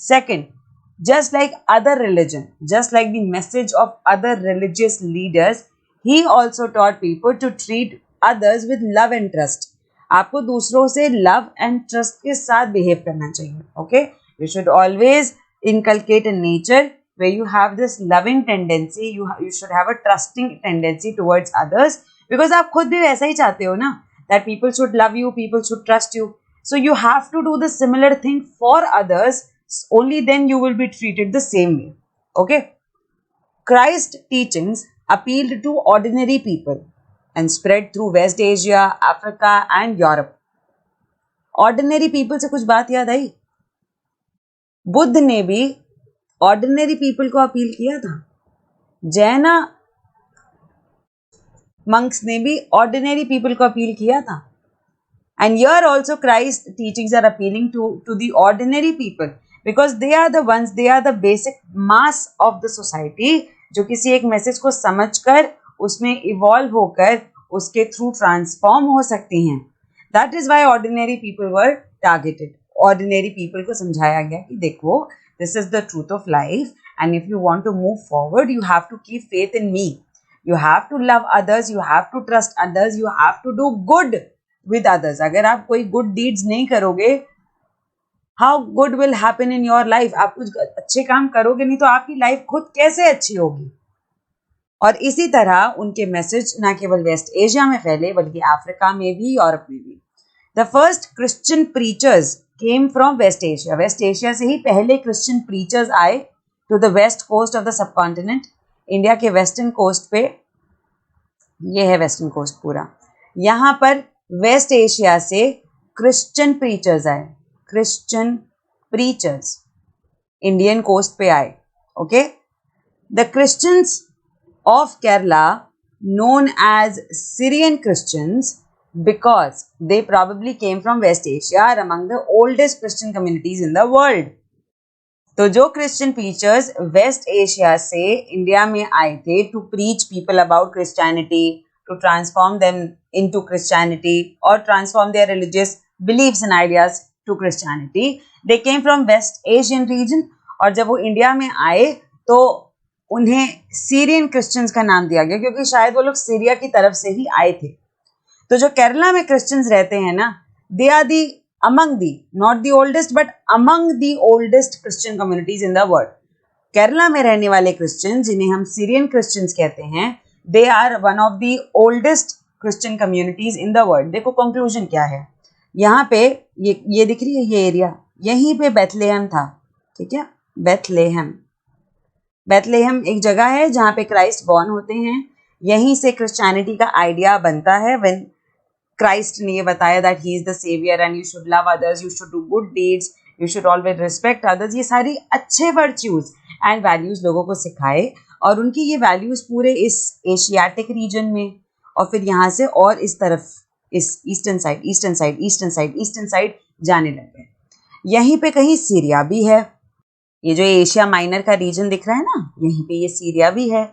Second, just like other religion, just like the message of other religious leaders, he also taught people to treat others with love and trust. आपको दूसरों से love and trust के साथ behave करना चाहिए. Okay? You should always inculcate a nature where you have this loving tendency. You should have a trusting tendency towards others, because आप खुद भी वैसा ही चाहते हो ना, that people should love you, people should trust you. So you have to do the similar thing for others, only then you will be treated the same way. Okay? Christ's teachings appealed to ordinary people and spread through West Asia, Africa and Europe. Ordinary people से कुछ बात याद आई? बुद्ध ने भी ऑर्डिनरी पीपल को अपील किया था, जैन मंक्स ने भी ऑर्डिनरी पीपल को अपील किया था. And here also Christ's teachings are appealing to the ordinary people because they are the ones, they are the basic mass of the society जो किसी एक मैसेज को समझकर उसमें इवॉल्व होकर उसके थ्रू ट्रांसफॉर्म हो सकती हैं. That is why ordinary people were targeted. Ordinary people को समझाया गया कि देखो, this is the truth of life and if you want to move forward, you have to keep faith in me. You have to love others, you have to trust others, you have to do good with others. अगर आप कोई good deeds नहीं करोगे, how good will happen in your life? आप कुछ अच्छे काम करोगे नहीं तो आपकी लाइफ खुद कैसे अच्छी होगी? और इसी तरह उनके मैसेज न केवल वेस्ट एशिया में फैले बल्कि अफ्रीका में भी, यूरोप में भी. The first Christian preachers came from West Asia. West Asia से ही पहले क्रिश्चियन प्रीचर्स आए to the west coast of the subcontinent. India के वेस्टर्न कोस्ट पे, ये है वेस्टर्न कोस्ट पूरा, यहाँ पर वेस्ट एशिया से क्रिश्चियन प्रीचर्स आए. क्रिश्चियन प्रीचर्स इंडियन कोस्ट पे आए. Okay, the Christians of Kerala known as Syrian Christians because they probably came from West Asia are among the oldest Christian communities in the world. तो जो क्रिश्चियन प्रीचर्स वेस्ट एशिया से इंडिया में आए थे to preach people about Christianity, to transform them into Christianity or transform their religious beliefs and ideas to Christianity. They came from West Asian region और जब वो इंडिया में आए तो उन्हें सीरियन क्रिश्चियंस का नाम दिया गया क्योंकि शायद वो लोग सीरिया की तरफ से ही आए थे. तो जो केरला में क्रिश्चियंस रहते हैं ना, they are the among the, not the oldest but among the oldest Christian communities in the world. Kerala में रहने वाले क्रिश्चियंस जिन्हें हम सीरियन क्रिश्चियंस कहते हैं, they are one of the oldest Christian communities in the world. देखो कंक्लूजन क्या है, यहाँ पे ये दिख रही है ये एरिया, यहीं पे बेथलेहम था. ठीक है, बेथलेहम एक जगह है जहाँ पे क्राइस्ट बॉर्न होते हैं. यहीं से क्रिश्चियनिटी का आइडिया बनता है व्हेन क्राइस्ट ने ये बताया that he is the saviour and you should love others, you should do good deeds, you should always respect others. ये सारी अच्छे वर्च्यूज एंड वैल्यूज लोगों को सिखाए और उनकी ये वैल्यूज पूरे इस एशियाटिक रीजन में और फिर यहाँ से और इस तरफ इस ईस्टर्न साइड जाने लग गए. यहीं पे कहीं सीरिया भी है, ये जो एशिया माइनर का रीजन दिख रहा है ना, यहीं पे ये सीरिया भी है.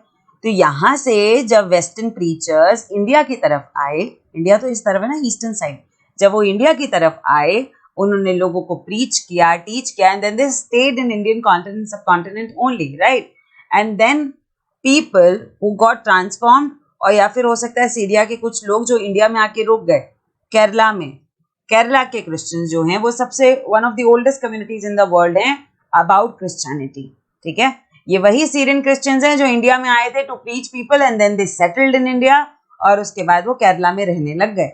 तो यहाँ से जब वेस्टर्न प्रीचर्स इंडिया की तरफ आए, इंडिया तो इस तरफ है ना ईस्टर्न साइड, जब वो इंडिया की तरफ आए उन्होंने लोगों को प्रीच किया, टीच किया and then they stayed in Indian continent, subcontinent only, right. And then people who got transformed, और या फिर हो सकता है सीरिया के कुछ लोग जो इंडिया में आके रुक गए. केरला में, केरला के क्रिश्चियंस जो हैं वो सबसे one of the oldest communities in the world हैं अबाउट क्रिश्चियनिटी. ठीक है, ये वही सीरियन क्रिश्चियंस हैं जो इंडिया में आए थे to preach people and then they settled in India और उसके बाद वो केरला में रहने लग गए.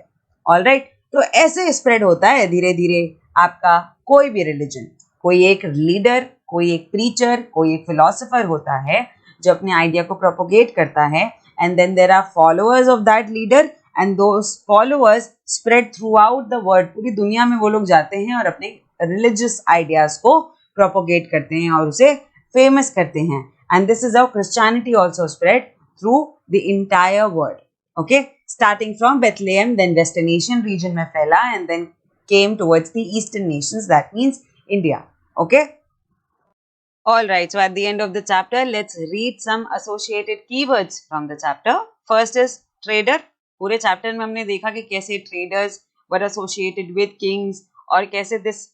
ऑलराइट, तो ऐसे स्प्रेड होता है धीरे धीरे आपका कोई भी रिलीजन. कोई एक लीडर, कोई एक प्रीचर, कोई एक फिलोसोफर होता है जो अपने आइडिया को प्रोपोगेट करता है and then there are followers of that leader and those followers spread throughout the world. पूरी दुनिया में वो लोग जाते हैं और अपने रिलीजियस आइडियाज को प्रोपोगेट करते हैं और उसे फेमस करते हैं. And this is how Christianity also spread through the entire world. Okay, starting from Bethlehem, then western Asian region में फैला and then came towards the eastern nations, that means India. Okay, all right, so at the end of the chapter let's read some associated keywords from the chapter. First is trader. पूरे चैप्टर में हमने देखा कि कैसे traders were associated with kings और कैसे this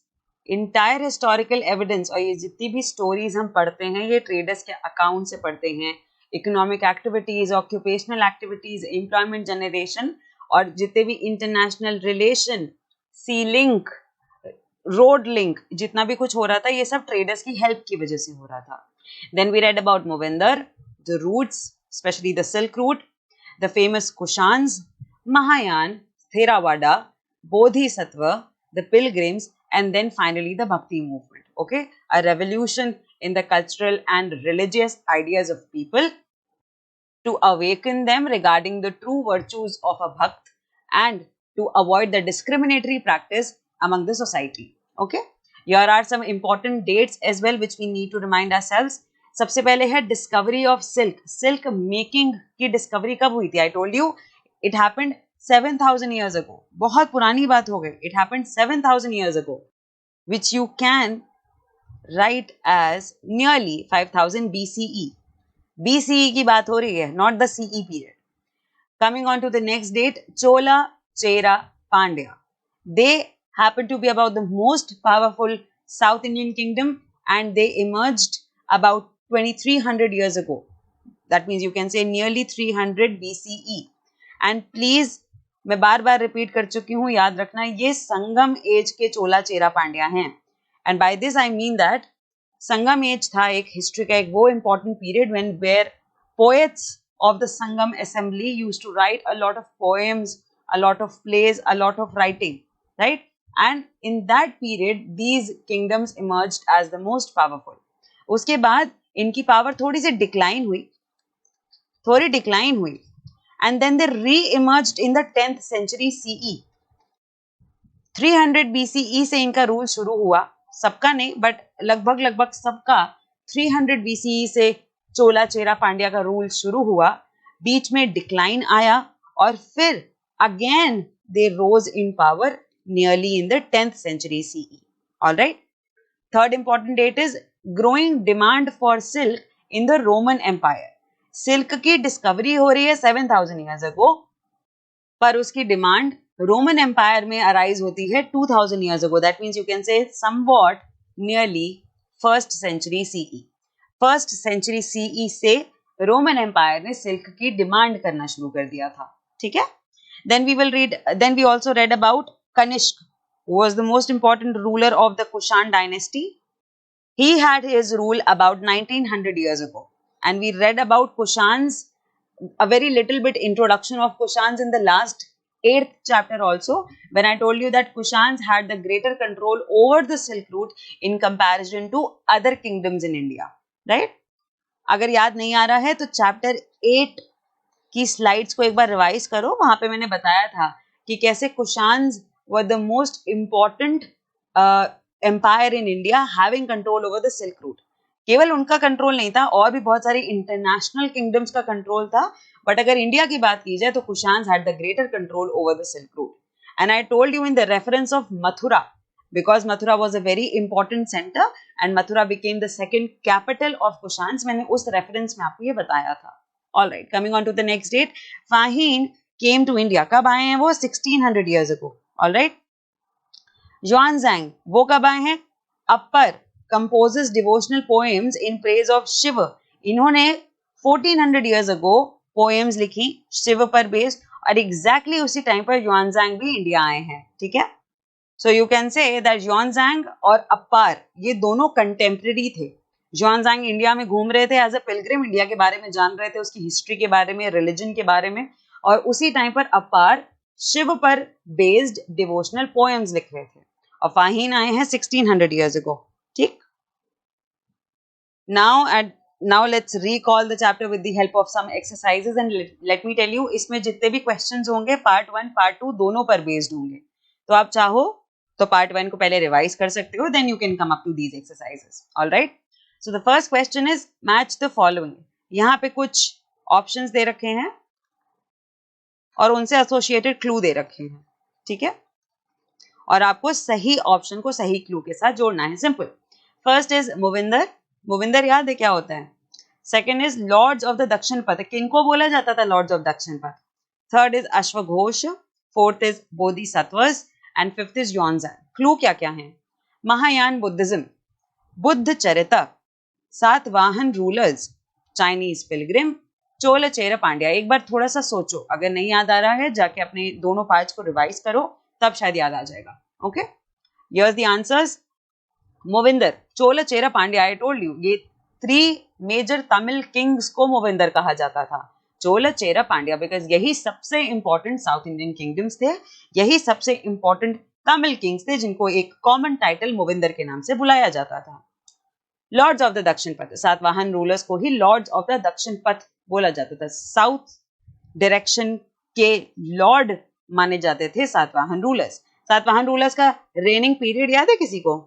entire historical evidence और ये जितनी भी stories हम पढ़ते हैं ये traders के account से पढ़ते हैं. Economic activities, occupational activities, employment generation और जितने भी international relation, सी लिंक, रोड लिंक, जितना भी कुछ हो रहा था ये सब ट्रेडर्स की हेल्प की वजह से हो रहा था. Then we read about Muvendar, the routes, especially the silk route, the famous Kushans, Mahayana, Theravada, Bodhisattva, the pilgrims and then finally the bhakti movement. Okay, a revolution in the cultural and religious ideas of people to awaken them regarding the true virtues of a bhakt and to avoid the discriminatory practice among the society. Okay, Here are some important dates as well which we need to remind ourselves. सबसे पहले है discovery of silk. Silk making की डिस्कवरी कब हुई थी? आई told you it happened 7,000 years ago. बहुत पुरानी बात हो गई. It happened 7,000 years ago, which you can write as nearly 5,000 BCE. BCE की बात हो रही है, not the CE period. Coming on to the next date, Chola Chera Pandya. They happen to be about the most powerful South Indian kingdom, and they emerged about 2,300 years ago. That means you can say nearly 300 BCE. And please, मैं बार बार रिपीट कर चुकी हूँ, याद रखना ये संगम एज के चोला चेरा पांड्या हैं. And by this I mean that Sangam age था एक हिस्ट्री का एक वो important period when were poets of the Sangam assembly used to write a lot of poems, a lot of plays, a lot of writing, right? And in that period these kingdoms emerged as the most powerful. उसके बाद इनकी पावर थोड़ी सी डिक्लाइन हुई, and then they re-emerged in the 10th century CE. 300 BCE से इनका रूल शुरू हुआ, सबका नहीं बट लगभग सबका 300 BCE से चोला चेरा पांड्या का रूल शुरू हुआ. बीच में डिक्लाइन आया और फिर again they rose in power nearly in the 10th century CE. All right. Third important date is growing demand for silk in the Roman Empire. Silk की डिस्कवरी हो रही है 7,000 years ago, पर उसकी डिमांड रोमन एम्पायर में अराइज होती है 2,000 years ago. That means you can say somewhat nearly first century CE. First century CE से रोमन एम्पायर ने सिल्क की डिमांड करना शुरू कर दिया था. ठीक है. Then we also read about Kanishk, who was the most important ruler of the Kushan dynasty. He had his rule about 1900 years ago. And we read about Kushans, a very little bit introduction of Kushans in the last 8th chapter also, when I told you that Kushans had the greater control over the Silk Route in comparison to other kingdoms in India, right? अगर याद नहीं आ रहा है तो चैप्टर 8 की स्लाइड्स को एक बार रिवाइज करो. वहां पे मैंने बताया था कि कैसे Kushans were the most important empire in India having control over the silk route. केवल उनका कंट्रोल नहीं था, और भी बहुत सारी इंटरनेशनल किंगडम्स का कंट्रोल था, बट अगर इंडिया की बात की जाए तो Kushans had the greater control over the silk route. And I told you in the reference of Mathura, because Mathura was a very important centre and Mathura became the second capital of Kushans. मैंने उस रेफरेंस में आपको ये बताया था. All right, coming on to the next date, Fahien came to India. कब आए हैं वो? 1600 years ago. All right. Xuanzang वो कब आए हैं? अपर composes devotional poems in praise of Shiva. इन्होंने 1400 years ago poems लिखी शिव पर बेस्ड, और exactly उसी टाइम पर ज़ुआनज़ैंग भी इंडिया आए हैं. ठीक है. So you can say that ज़ुआनज़ैंग और अप्पार ये दोनों कंटेम्प्रेरी थे. ज़ुआनज़ैंग इंडिया में घूम रहे थे एज अ पिलग्रिम, इंडिया के बारे में जान रहे थे, उसकी हिस्ट्री के बारे में, रिलीजन के बारे में, और उसी टाइम पर अप्पार शिव पर बेस्ड डिवोशनल पोएम्स लिख रहे थे. और फाहीन आए हैं 1600 years ago. ठीक. Now let's recall the chapter with the help of some exercises, and let me tell you, इसमें जितने भी questions होंगे पार्ट 1 पार्ट 2 दोनों पर बेस्ड होंगे. तो आप चाहो तो पार्ट 1 को पहले रिवाइज कर सकते हो, then you can come up to these exercises. All right. So the first question is match the following. यहाँ पे कुछ ऑप्शंस दे रखे हैं और उनसे एसोसिएटेड क्लू दे रखे हैं. ठीक है. और आपको सही ऑप्शन को सही क्लू के साथ जोड़ना है. Simple. First is Muvendar. Muvendar याद है क्या होता है? Second is lords of the Dakshin Path. किनको बोला जाता था Lord's of Dakshin Path? Third is अश्वघोष. Fourth is Bodhisattvas and fifth is Xuanzang. Clue क्या क्या है? Mahayana Buddhism, Buddha Charit, Satavahana rulers, Chinese pilgrim, Chola Chera Pandya. एक बार थोड़ा सा सोचो, अगर नहीं याद आ रहा है जाके अपने दोनों पार्ट्स को रिवाइज करो, तब शायद याद आ जाएगा. Okay. Here's the answers. Muvendar, Chola Chera Pandya. I told you ये 3 मेजर तमिल किंग्स को मोविंदर कहा जाता था. चोल चेरा पांड्या बिकॉज यही सबसे इंपॉर्टेंट साउथ इंडियन किंगडम्स थे, यही सबसे इंपॉर्टेंट तमिल किंग्स थे जिनको एक कॉमन टाइटल मोविंदर के नाम से बुलाया जाता था. लॉर्ड्स ऑफ द दक्षिण पथ, सातवाहन रूलर्स को ही लॉर्ड्स ऑफ द दक्षिण पथ बोला जाता था. साउथ डायरेक्शन के लॉर्ड माने जाते थे सातवाहन रूलर्स. सातवाहन रूलर्स का रेनिंग पीरियड याद है किसी को?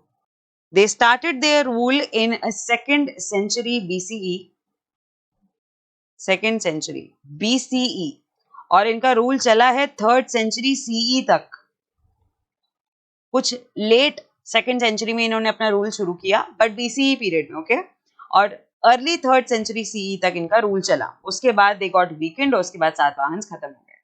They started their rule in a 2nd century BCE, 2nd century BCE, और इनका रूल चला है 3rd century CE तक. कुछ लेट 2nd century में इन्होंने अपना रूल शुरू किया, बट BCE पीरियड में, ओके. और अर्ली 3rd century CE तक इनका रूल चला. उसके बाद दे गॉट वीकेंड और उसके बाद सातवाहन खत्म हो गए.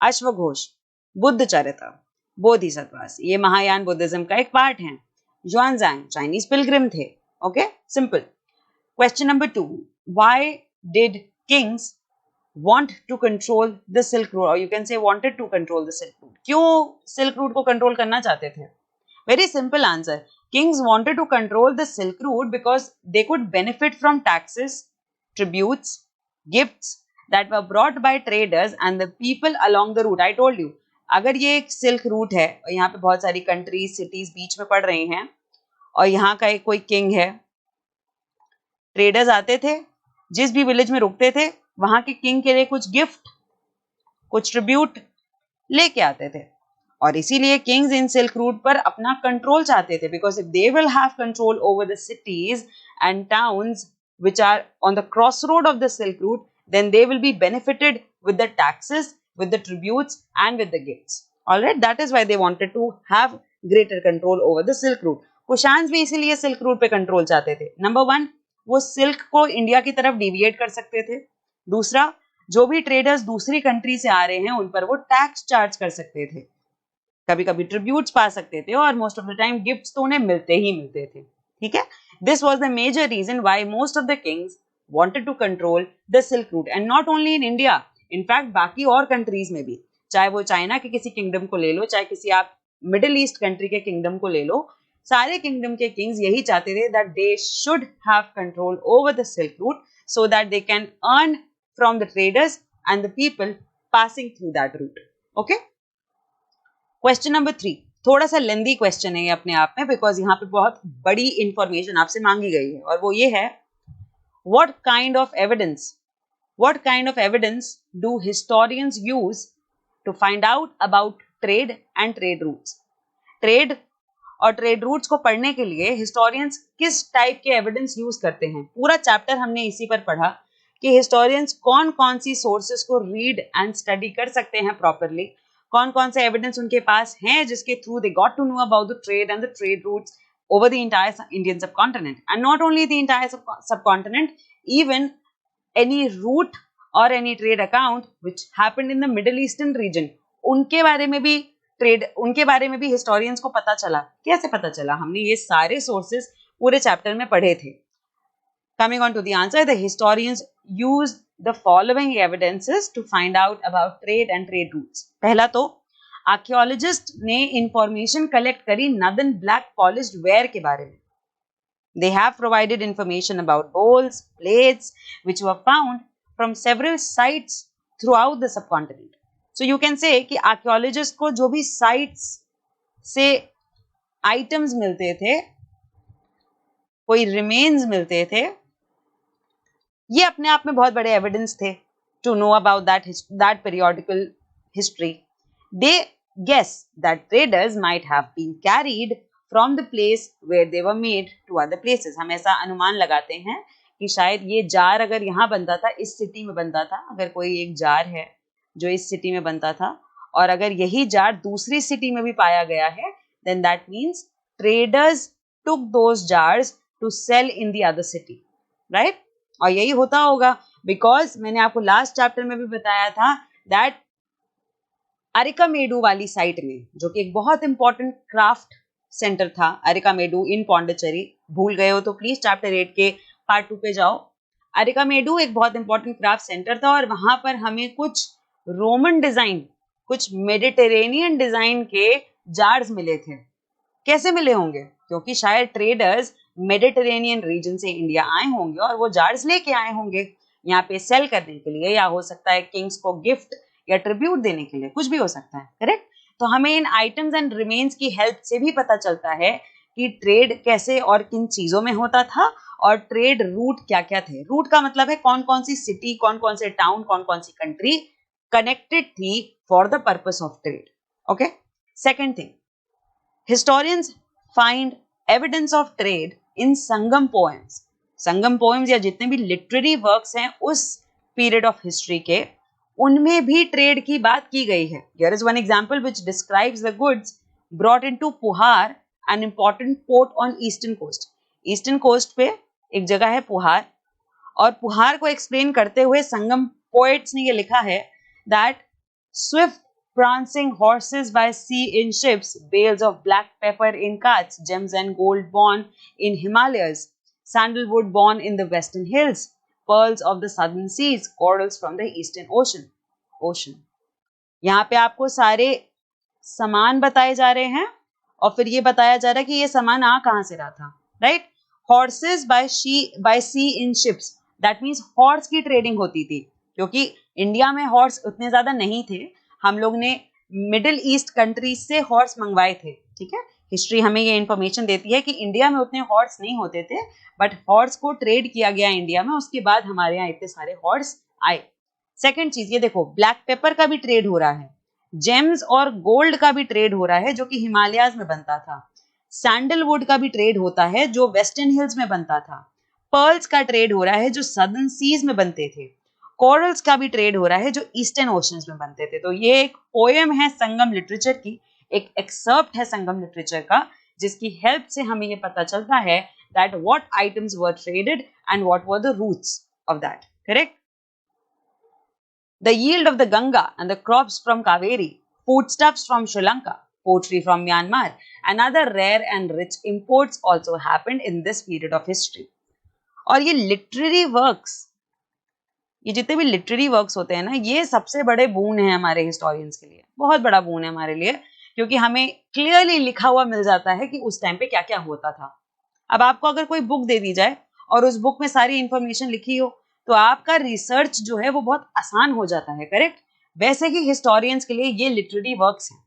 अश्वघोष, बुद्ध चरित्र, बोधिसत्वास, ये महायान बुद्धिज्म का एक पार्ट है. Xuanzang, चाइनीज पिलग्रिम थे. Okay, simple. Question number 2, why did Kings want to control the Silk Road, or you can say wanted to control the Silk Road. क्यों Silk Road को कंट्रोल करना चाहते थे? Very simple answer. Kings wanted to control the Silk Route because they could benefit from taxes, tributes, gifts that were brought by traders and the people along the route. I told you, अगर ये एक सिल्क रूट है और यहाँ पे बहुत सारी कंट्रीज, सिटीज बीच में पड़ रही हैं और यहाँ का एक कोई किंग है, ट्रेडर्स आते थे, जिस भी विलेज में रुकते थे वहां के किंग के लिए कुछ गिफ्ट, कुछ ट्रिब्यूट लेके आते थे. और इसीलिए किंग्स इन सिल्क रूट पर अपना कंट्रोल चाहते थे, because if they will have control over the cities and towns which are on the crossroad of the Silk Route, then they will be benefited with the taxes, with the tributes and with the gifts. Alright, that is why they wanted to have greater control over the Silk Route. Kushans भी इसीलिए सिल्क रूट पे कंट्रोल चाहते थे. नंबर 1, वो सिल्क को इंडिया की तरफ डिविएट कर सकते थे. दूसरा, जो भी ट्रेडर्स दूसरी कंट्री से आ रहे हैं उन पर वो टैक्स चार्ज कर सकते थे, कभी कभी ट्रिब्यूट्स पा सकते थे और most of the time gifts तो उन्हें मिलते ही मिलते थे. ठीक है, this was the major reason why most of the kings wanted to control the silk route. And not only in India, in fact बाकी और कंट्रीज में भी, चाहे वो चाइना के किसी किंगडम को ले लो, चाहे किसी आप मिडिल ईस्ट कंट्री के किंगडम को ले लो, सारे किंगडम के किंग्स यही चाहते थे that they should have control over the silk root so that they can earn from the traders and the people passing through that route. Okay? Question number 3, थोड़ा सा लेंदी क्वेश्चन है ये अपने आप में, बिकॉज यहाँ पे बहुत बड़ी इंफॉर्मेशन आपसे मांगी गई है, और वो ये है, what kind of evidence do historians use to find out about trade and trade routes? Trade और ट्रेड रूट्स को पढ़ने के लिए हिस्टोरियंस किस टाइप के एविडेंस यूज करते हैं? पूरा चैप्टर हमने इसी पर पढ़ा कि हिस्टोरियंस कौन कौन सी सोर्सेस को रीड एंड स्टडी कर सकते हैं प्रॉपरली, कौन कौन से एविडेंस उनके पास हैं जिसके through they got to know about the trade and the trade routes over the entire Indian subcontinent. And not only the entire subcontinent, even any route or any trade account which happened in the Middle Eastern region, उनके बारे में भी उनके बारे में भी हिस्टोरियंस को पता चला. कैसे पता चला? हमने ये सारे सोर्सेस पूरे चैप्टर में पढ़े थे. Coming on to the answer, the historians used the following evidences to find out about trade and trade routes. पहला तो आर्कियोलॉजिस्ट ने इंफॉर्मेशन कलेक्ट करी नदन ब्लैक पॉलिश्ड वेयर के बारे में. They have provided information about bowls, plates, which were found from several sites throughout the subcontinent. So you can say कि आर्कियोलॉजिस्ट को जो भी साइट्स से आइटम्स मिलते थे, कोई रिमेन्स मिलते थे, ये अपने आप में बहुत बड़े एविडेंस थे to know about that periodical history. They guess that traders might have been carried from the place where they were made to other places. हम ऐसा अनुमान लगाते हैं कि शायद ये जार अगर यहाँ बनता था, इस सिटी में बनता था, अगर कोई एक जार है जो इस सिटी में बनता था और अगर यही जार दूसरी सिटी में भी पाया गया है, then that means traders took those jars to sell in the other city, right? और यही होता होगा because मैंने आपको लास्ट चैप्टर में भी बताया था that अरिकामेडू वाली साइट में, जो कि एक बहुत इंपॉर्टेंट क्राफ्ट सेंटर था, अरिकामेडू इन पौंडीचेरी, भूल गए हो तो प्लीज चैप्टर 8 के पार्ट 2 पे जाओ. अरिकामेडू एक बहुत इंपॉर्टेंट क्राफ्ट सेंटर था और वहां पर हमें कुछ रोमन डिजाइन, कुछ मेडिटेरेनियन डिजाइन के जार्स मिले थे. कैसे मिले होंगे? क्योंकि शायद ट्रेडर्स मेडिटेरेनियन रीजन से इंडिया आए होंगे और वो जार्स लेके आए होंगे यहाँ पे सेल करने के लिए, या हो सकता है किंग्स को गिफ्ट या ट्रिब्यूट देने के लिए, कुछ भी हो सकता है. करेक्ट? तो हमें इन आइटम्स एंड रिमेन्स की हेल्प से भी पता चलता है कि ट्रेड कैसे और किन चीजों में होता था और ट्रेड रूट क्या क्या थे. रूट का मतलब है कौन कौन सी सिटी, कौन कौन से टाउन, कौन कौन सी कंट्री कनेक्टेड थी for the purpose of trade. Okay. Second thing, historians find evidence of trade in Sangam poems. Sangam poems या जितने भी लिटरेरी वर्क्स हैं उस पीरियड ऑफ हिस्ट्री के, उनमें भी ट्रेड की बात की गई है. Here is one example which describes the goods brought into Puhar, an important port on eastern coast. Eastern coast पे एक जगह है पुहार, और पुहार को एक्सप्लेन करते हुए संगम पोएट्स ने ये लिखा है that Swift prancing horses by sea in ships, bales of black pepper in carts, gems and gold born in Himalayas, sandalwood born in the western hills, pearls of the southern seas, corals from the eastern ocean. यहाँ पे आपको सारे सामान बताए जा रहे हैं और फिर ये बताया जा रहा है कि ये सामान आ कहाँ से रहा था, right? Horses by sea in ships, that means horse की ट्रेडिंग होती थी, क्योंकि इंडिया में हॉर्स उतने ज्यादा नहीं थे. हम लोग ने मिडिल ईस्ट कंट्रीज से हॉर्स मंगवाए थे. ठीक है, हिस्ट्री हमें ये इंफॉर्मेशन देती है कि इंडिया में उतने हॉर्स नहीं होते थे, बट हॉर्स को ट्रेड किया गया इंडिया में, उसके बाद हमारे यहाँ इतने सारे हॉर्स आए. सेकंड चीज ये देखो, ब्लैक पेपर का भी ट्रेड हो रहा है, जेम्स और गोल्ड का भी ट्रेड हो रहा है जो कि हिमालयाज में बनता था, सैंडलवुड का भी ट्रेड होता है जो वेस्टर्न हिल्स में बनता था, पर्ल्स का ट्रेड हो रहा है जो सदर्न सीज में बनते थे, कोरल्स का भी ट्रेड हो रहा है जो ईस्टर्न ओशंस में बनते थे. तो ये एक पोएम है संगम लिटरेचर की, एक एक्सर्प्ट है संगम लिटरेचर का, जिसकी हेल्प से हमें ये पता चलता है that what items were traded and what were the routes of that. Correct? The yield of the Ganga and the crops from Kaveri, foodstuffs from Sri Lanka, poetry from Myanmar, and other rare and rich imports also happened in this period of history. और ये लिटरेरी वर्क्स, ये जितने भी लिटरेरी वर्क्स होते हैं ना, ये सबसे बड़े बून है हमारे हिस्टोरियंस के लिए, बहुत बड़ा बून है हमारे लिए, क्योंकि हमें क्लियरली लिखा हुआ मिल जाता है कि उस टाइम पे क्या क्या होता था. अब आपको अगर कोई बुक दे दी जाए और उस बुक में सारी इंफॉर्मेशन लिखी हो तो आपका रिसर्च जो है वो बहुत आसान हो जाता है. करेक्ट? वैसे ही हिस्टोरियंस के लिए ये लिटरेरी वर्क्स हैं.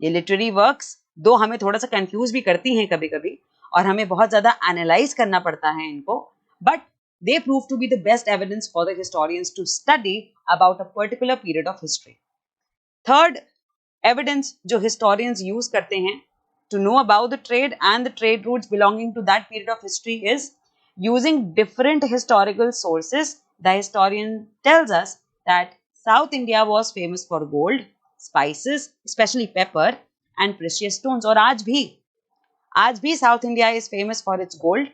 ये लिटरेरी वर्क्स दो हमें थोड़ा सा कंफ्यूज भी करती हैं कभी कभी, और हमें बहुत ज्यादा एनालाइज करना पड़ता है इनको, but they prove to be the best evidence for the historians to study about a particular period of history. Third evidence जो historians use करते हैं to know about the trade and the trade routes belonging to that period of history is using different historical sources. The historian tells us that South India was famous for gold, spices, especially pepper and precious stones. और आज भी South India is famous for its gold,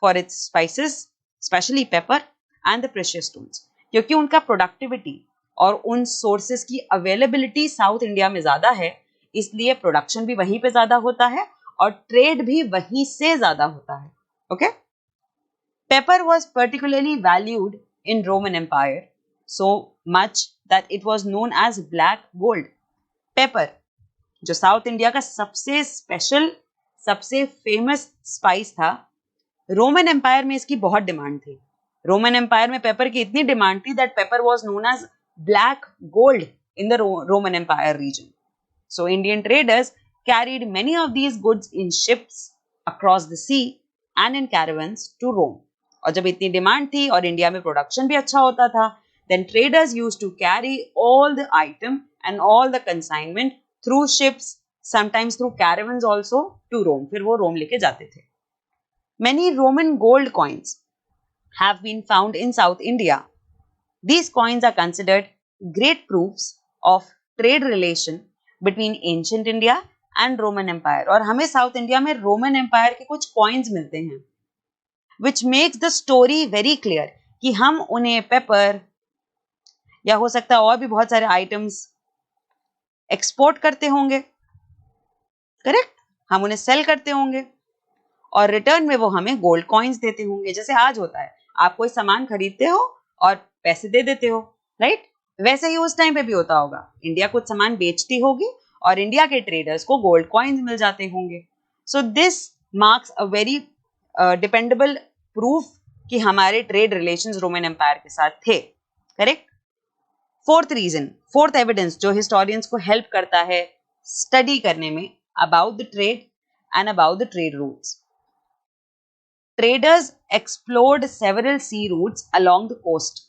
for its spices, specially paper and the precious stones, क्योंकि उनका प्रोडक्टिविटी और उन सोर्सेस की अवेलेबिलिटी साउथ इंडिया में ज्यादा है, इसलिए प्रोडक्शन भी वहीं पे ज्यादा होता है और ट्रेड भी वहीं से ज्यादा होता है. Okay? Pepper was particularly valued in Roman Empire so much that it was known as black gold. Pepper जो साउथ इंडिया का सबसे स्पेशल, सबसे फेमस स्पाइस था, रोमन एम्पायर में इसकी बहुत डिमांड थी. रोमन एम्पायर में पेपर की इतनी डिमांड थी that pepper was known as black gold in the Roman empire region. So Indian traders carried many of these goods in ships across the sea and in caravans to Rome. और जब इतनी डिमांड थी और इंडिया में प्रोडक्शन भी अच्छा होता था, then traders used to carry all the item and all the consignment through ships, sometimes through caravans also to Rome. फिर वो रोम लेके जाते थे. Many Roman gold coins have been found in South India. These coins are considered great proofs of trade relation between ancient India and Roman Empire. और हमें साउथ इंडिया में रोमन एम्पायर के कुछ कॉइन्स मिलते हैं, which makes the story very clear कि हम उन्हें पेपर या हो सकता है और भी बहुत सारे आइटम्स एक्सपोर्ट करते होंगे. करेक्ट? हम उन्हें सेल करते होंगे और रिटर्न में वो हमें गोल्ड कॉइन्स देते होंगे. जैसे आज होता है, आप कोई सामान खरीदते हो और पैसे दे देते हो, राइट? वैसे ही उस टाइम पे भी होता होगा. इंडिया कुछ सामान बेचती होगी और इंडिया के ट्रेडर्स को गोल्ड कॉइन्स मिल जाते होंगे. So this marks a very dependable proof कि हमारे ट्रेड रिलेशंस रोमन एम्पायर के साथ थे. करेक्ट? फोर्थ एविडेंस जो हिस्टोरियंस को हेल्प करता है स्टडी करने में about the trade and about the trade roots. Traders explored several sea routes along the coast.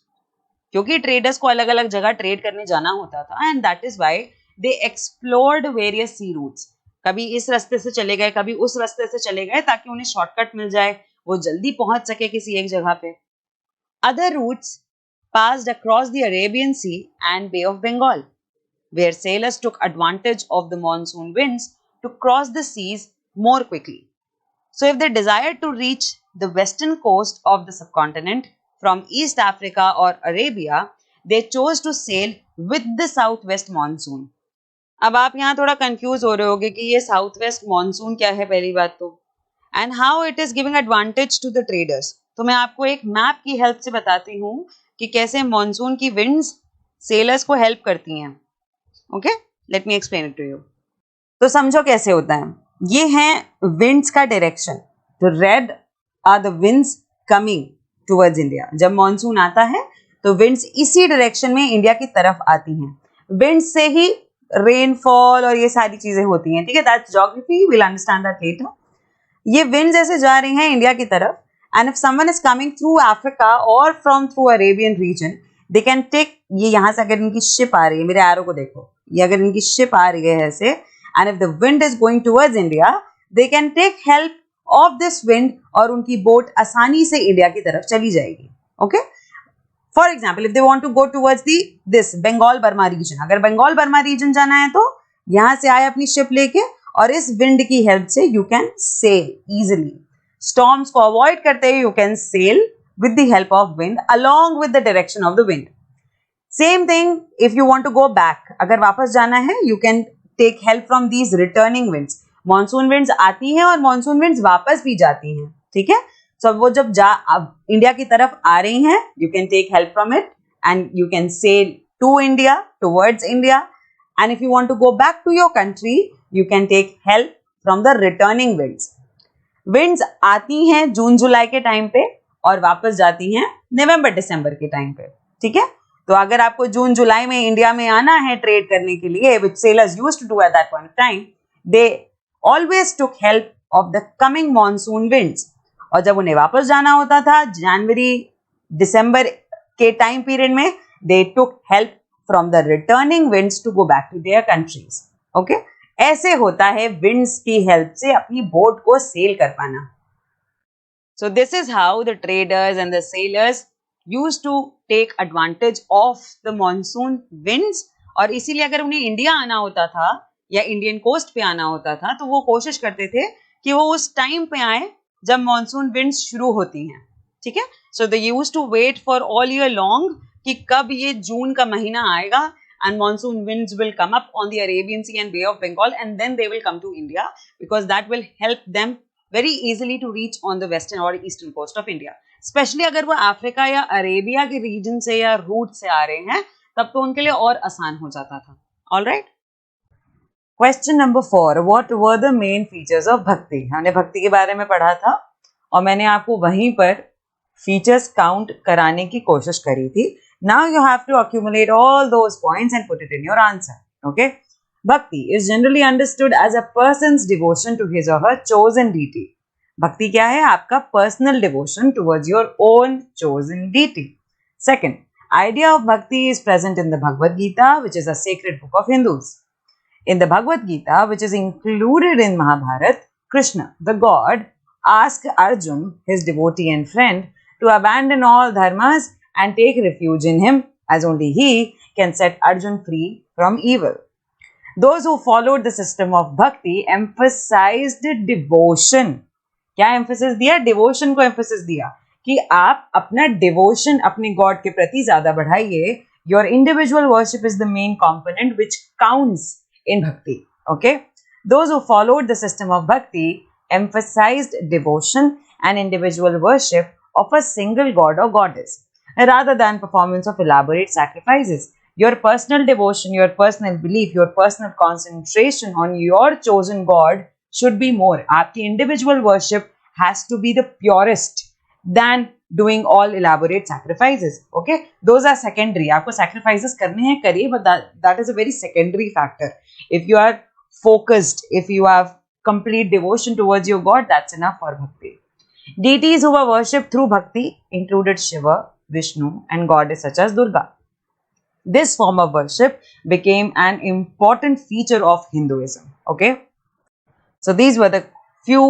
क्योंकि ट्रेडर्स को अलग अलग जगह ट्रेड करने जाना होता था, and that is why they explored various sea routes. कभी इस रास्ते से चले गए, कभी उस रास्ते से चले गए, ताकि उन्हें शॉर्टकट मिल जाए, वो जल्दी पहुंच सके किसी एक जगह पे. Other routes passed across the Arabian Sea and Bay of Bengal, where sailors took advantage of the monsoon winds to cross the seas more quickly. So, if they desired to reach the western coast of the subcontinent from East Africa or Arabia, they chose to sail with the southwest monsoon. अब आप यहाँ थोड़ा कंफ्यूज हो रहे होगे कि ये साउथ वेस्ट मॉनसून क्या है, पहली बात तो, and how it is giving advantage to the traders. तो मैं आपको एक मैप की हेल्प से बताती हूँ कि कैसे मॉनसून की विंड्स सेलर्स को हेल्प करती हैं. Okay, let me explain it to you. तो समझो कैसे होता है. ये है विंड्स का डायरेक्शन. तो red are the winds coming towards India. जब मॉनसून आता है तो विंड्स इसी डायरेक्शन में इंडिया की तरफ आती हैं. विंड्स से ही रेनफॉल और ये सारी चीजें होती हैं. ठीक है, that's geography, will understand that later. ये विंड्स ऐसे जा रही हैं इंडिया की तरफ, and if someone is coming through Africa और from through Arabian region, they can take, ये यहाँ से अगर इनकी शिप आ रही है, मेरे एरो को देखो, ये अगर इनकी शिप आ रही है ऐसे, and if the wind is going towards India, they can take help of this wind, और उनकी बोट आसानी से इंडिया की तरफ चली जाएगी. Okay, for example if they want to go towards this Bengal Burma region, अगर बंगाल बर्मा रीजन जाना है तो यहां से आए अपनी शिप लेके, और इस विंड की हेल्प से you can sail easily. Storms को अवॉइड करते हुए you can sail with the help of wind along with the direction of the wind. Same thing if you want to go back, अगर वापस जाना है you can take help from these returning winds. Monsoon winds आती हैं और मॉनसून विंड्स वापस भी जाती हैं. ठीक है, so वो जब अब इंडिया की तरफ आ रही हैं, you can take help from it and you can sail to India, towards India, and if you want to go back to your country, you can take help from the returning winds. Winds आती हैं जून जुलाई के टाइम पे और वापस जाती हैं नवंबर दिसंबर के टाइम पे. ठीक है, तो अगर आपको जून जुलाई में इंडिया में आना है ट्रेड करने के लिए, which sailors used to do at that point of time, they always took help of the coming monsoon winds. और जब उन्हें वापस जाना होता था जनवरी दिसंबर के टाइम पीरियड में, they took help from the returning winds to go back to their countries. Okay, ऐसे होता है विंड्स की हेल्प से अपनी बोट को सेल कर पाना. So this is how the traders and the sellers used to take advantage of the monsoon winds. और इसीलिए अगर उन्हें इंडिया आना होता था या इंडियन कोस्ट पे आना होता था, तो वो कोशिश करते थे कि वो उस टाइम पे आए जब मॉनसून विंड्स शुरू होती हैं. ठीक है, so they used to wait for all year long कि कब ये जून का महीना आएगा and monsoon winds will come up on the Arabian Sea and Bay of Bengal, and then they will come to India, because that will help them very easily to reach on the western or eastern coast of India. Especially अगर वो अफ्रीका या अरेबिया के रीजन से या रूट से आ रहे हैं, तब तो उनके लिए और आसान हो जाता था. All right? Question number 4. What were the main features of भक्ति? हमने भक्ति के बारे में पढ़ा था और मैंने आपको वहीं पर फीचर्स काउंट कराने की कोशिश करी थी. Now you have to accumulate all those points and put it in your answer. Okay? Bhakti is generally understood as a person's devotion to his or her chosen deity. भक्ति क्या है? आपका personal devotion towards your own chosen deity. Second, idea of bhakti is present in the Bhagavad Gita, which is a sacred book of Hindus. In the Bhagavad Gita, which is included in Mahabharata, Krishna, the god, asked Arjun, his devotee and friend, to abandon all dharmas and take refuge in him, as only he can set Arjun free from evil. Those who followed the system of bhakti emphasized devotion. क्या emphasis दिया? Devotion को emphasis दिया कि आप अपना devotion अपने God के प्रति ज़्यादा बढ़ाइए. Your individual worship is the main component which counts in bhakti. Okay, those who followed the system of bhakti emphasized devotion and individual worship of a single god or goddess rather than performance of elaborate sacrifices. Your personal devotion, your personal belief, your personal concentration on your chosen god should be more. Aapki individual worship has to be the purest than doing all elaborate sacrifices. Okay, those are secondary. आपको sacrifices करने हैं, करिए, but that is a very secondary factor. If you are focused, if you have complete devotion towards your God, that's enough for bhakti. Deities who were worshipped through bhakti included Shiva, Vishnu, and goddess such as Durga. This form of worship became an important feature of Hinduism. Okay, So these were the few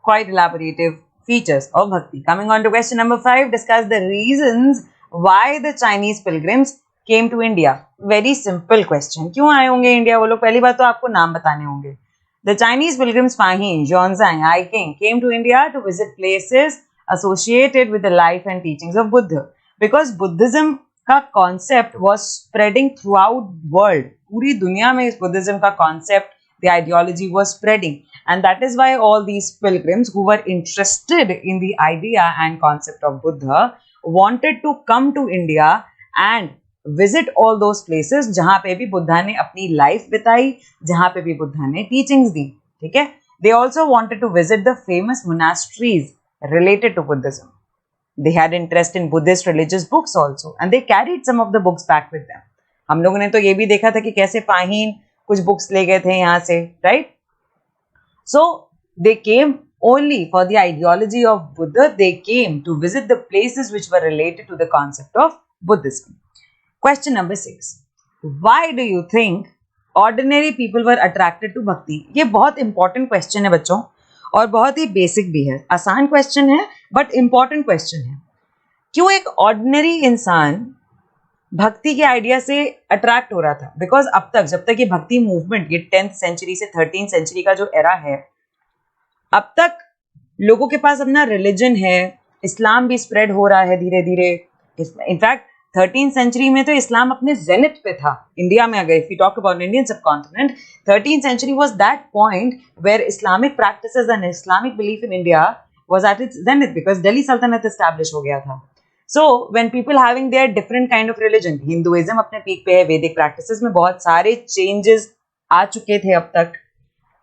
quite elaborative features of bhakti. Coming on to question number 5, discuss the reasons why the Chinese pilgrims came to India. Very simple question. क्यों आए होंगे इंडिया वो लोग? पहली बात तो आपको नाम बताने होंगे. The Chinese pilgrims Fahim, Xuanzang, I King came to India to visit places associated with the life and teachings of Buddha. Because Buddhism का concept was spreading throughout world. पूरी दुनिया में इस Buddhism का concept, the ideology was spreading, and that is why all these pilgrims who were interested in the idea and concept of Buddha wanted to come to India and visit all those places जहाँ पे भी बुद्धा ने अपनी life बिताई, जहाँ पे भी बुद्धा ने teachings दी. ठीक है? They also wanted to visit the famous monasteries related to Buddhism. They had interest in Buddhist religious books also, and they carried some of the books back with them. हम लोगों ने तो ये भी देखा था कि कैसे फाहीन कुछ बुक्स ले गए थे यहाँ से, right? So they came only for the ideology of Buddha. They came to visit the places which were related to the concept of Buddhism. Question number 6. Why do you think ordinary people were attracted to bhakti? ये बहुत important question है बच्चों, और बहुत ही बेसिक भी है. आसान क्वेश्चन है बट इंपॉर्टेंट क्वेश्चन है. क्यों एक ऑर्डिनरी इंसान भक्ति के आइडिया से अट्रैक्ट हो रहा था? बिकॉज अब तक जब तक ये भक्ति मूवमेंट, ये 10th सेंचुरी से 13th सेंचुरी का जो एरा है, अब तक लोगों के पास अपना रिलीजन है, इस्लाम भी स्प्रेड हो रहा है धीरे धीरे. इनफैक्ट 13th सेंचुरी में तो इस्लाम अपने जेनिथ पे था इंडिया में. अगर if you talk about Indian subcontinent, 13th century was that point where Islamic practices and Islamic belief in India was at its zenith, because Delhi Sultanate establish हो गया था. So when people having their different kind of religion, Hinduism अपने पीक पे है, वैदिक प्रैक्टिसेस में बहुत सारे चेंजेस आ चुके थे अब तक,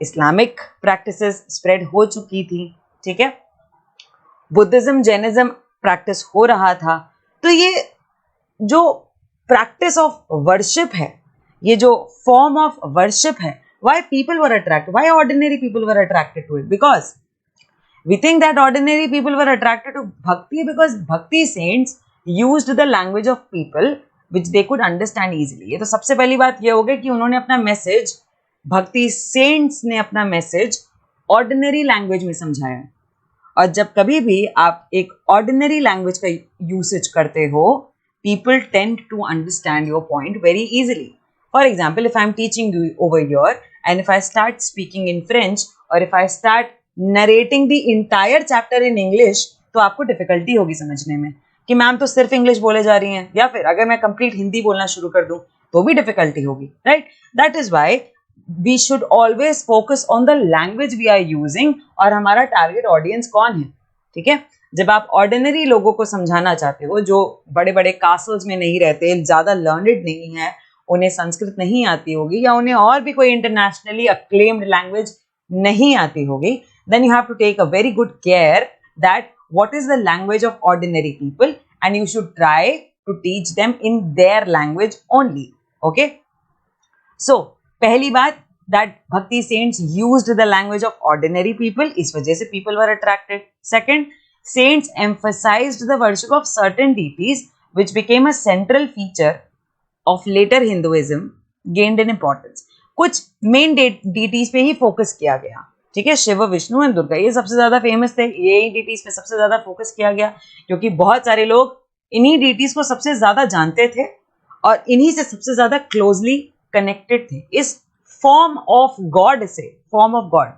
इस्लामिक प्रैक्टिसेस स्प्रेड हो चुकी थी. ठीक है? बुद्धिज्म, जैनिज्म प्रैक्टिस हो रहा था. तो ये जो प्रैक्टिस ऑफ वर्शिप है, ये जो फॉर्म ऑफ वर्शिप है, why people were attracted, why ordinary people were attracted to it? Because we think that ordinary people were attracted to bhakti because bhakti saints used the language of people which they could understand easily. ये तो सबसे पहली बात ये हो गई कि उन्होंने अपना मैसेज, भक्ति सेंट्स ने अपना मैसेज ऑर्डिनरी लैंग्वेज में समझाया. और जब कभी भी आप एक ऑर्डिनरी लैंग्वेज का यूसेज करते हो, people tend to understand your point very easily. For example, if I am teaching you over here and if I start speaking in French or if I start narrating the entire chapter in English, तो आपको डिफिकल्टी होगी समझने में कि मैम तो सिर्फ इंग्लिश बोले जा रही हैं, या फिर अगर मैं कंप्लीट हिंदी बोलना शुरू कर दूं तो भी डिफिकल्टी होगी, right? That is why we should always focus on the language we are using, और हमारा टारगेट ऑडियंस कौन है. ठीक है? जब आप ऑर्डिनरी लोगों को समझाना चाहते हो, जो बड़े बड़े कासल्स में नहीं रहते, ज्यादा लर्नड नहीं है, उन्हें संस्कृत नहीं आती होगी, या उन्हें और भी कोई इंटरनेशनली अक्लेम्ड लैंग्वेज नहीं आती होगी, then you have to take a very good care that what is the language of ordinary people, and you should try to teach them in their language only. Okay? So, पहली बात, that Bhakti saints used the language of ordinary people, इस वजह से people were attracted. Second, saints emphasized the worship of certain deities which became a central feature of later Hinduism, gained in importance. कुछ main deities पे ही फोकस किया गया. ठीक है? शिव, विष्णु एंड दुर्गा, ये सबसे ज्यादा फेमस थे, ये डीटीज पे सबसे ज्यादा फोकस किया गया, क्योंकि बहुत सारे लोग इन्हीं डीटीज को सबसे ज्यादा जानते थे और इन्हीं से सबसे ज्यादा क्लोजली कनेक्टेड थे. इस फॉर्म ऑफ गॉड से, फॉर्म ऑफ गॉड,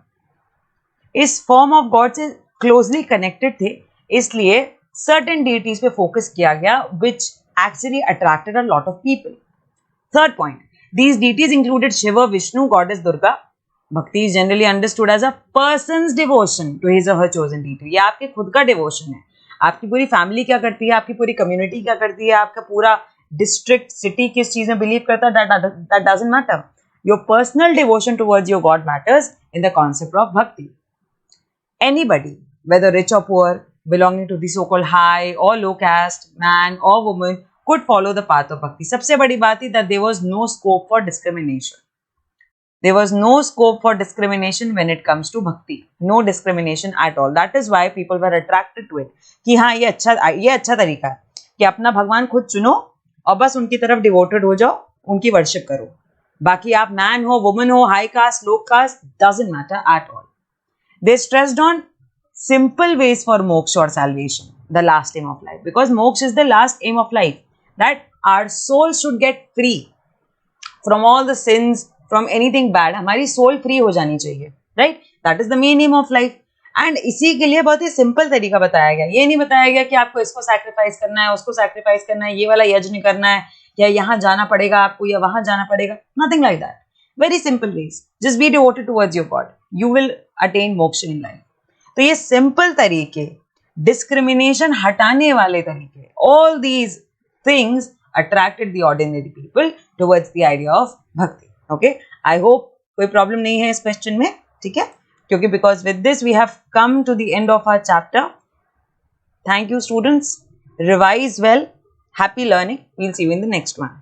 इस फॉर्म ऑफ गॉड से क्लोजली कनेक्टेड थे, इसलिए सर्टेन डीटीज पे फोकस किया गया which actually attracted a lot of people. Third point, these deities included Shiva, Vishnu, goddess Durga. Bhakti is generally understood as a person's devotion to his or her chosen deity. ये आपके खुद का डिवोशन है. आपकी पूरी फैमिली क्या करती है, आपकी पूरी कम्युनिटी क्या करती है, आपका पूरा डिस्ट्रिक्ट, सिटी किस चीज में बिलीव करता है, that doesn't matter. Your personal devotion towards your God matters in the concept of bhakti. Anybody, whether rich or poor, belonging to the so-called high or low caste, man or woman, could follow the path of bhakti. सबसे बड़ी बात थी that there was no scope for discrimination. There was no scope for discrimination when it comes to bhakti. No discrimination at all. That is why people were attracted to it. कि हाँ, ये अच्छा तरीका है कि अपना भगवान खुद चुनो और बस उनकी तरफ डिवोटेड हो जाओ, उनकी वर्शिप करो. बाकी आप मैन हो, वुमन हो, high caste, low caste, doesn't matter at all. They stressed on simple ways for moksha or salvation, the last aim of life, because moksha is the last aim of life, that our soul should get free from all the sins, from anything bad. हमारी soul free हो जानी चाहिए, right? That is the main aim of life. And इसी के लिए बहुत ही सिंपल तरीका बताया गया. ये नहीं बताया गया कि आपको इसको सैक्रिफाइस करना है, उसको सैक्रिफाइस करना है, ये वाला यज्ञ करना है, या यहाँ जाना पड़ेगा आपको, या वहां जाना पड़ेगा. Nothing like that. Very simple ways. Just be devoted towards your God, you will attain मोक्ष इन लाइफ. तो ये सिंपल तरीके, डिस्क्रिमिनेशन हटाने वाले तरीके, all these things attracted the ordinary people towards the idea of bhakti. Okay, I hope कोई problem नहीं है इस question में, ठीक है? क्योंकि because with this we have come to the end of our chapter. Thank you students. Revise well. Happy learning. We'll see you in the next one.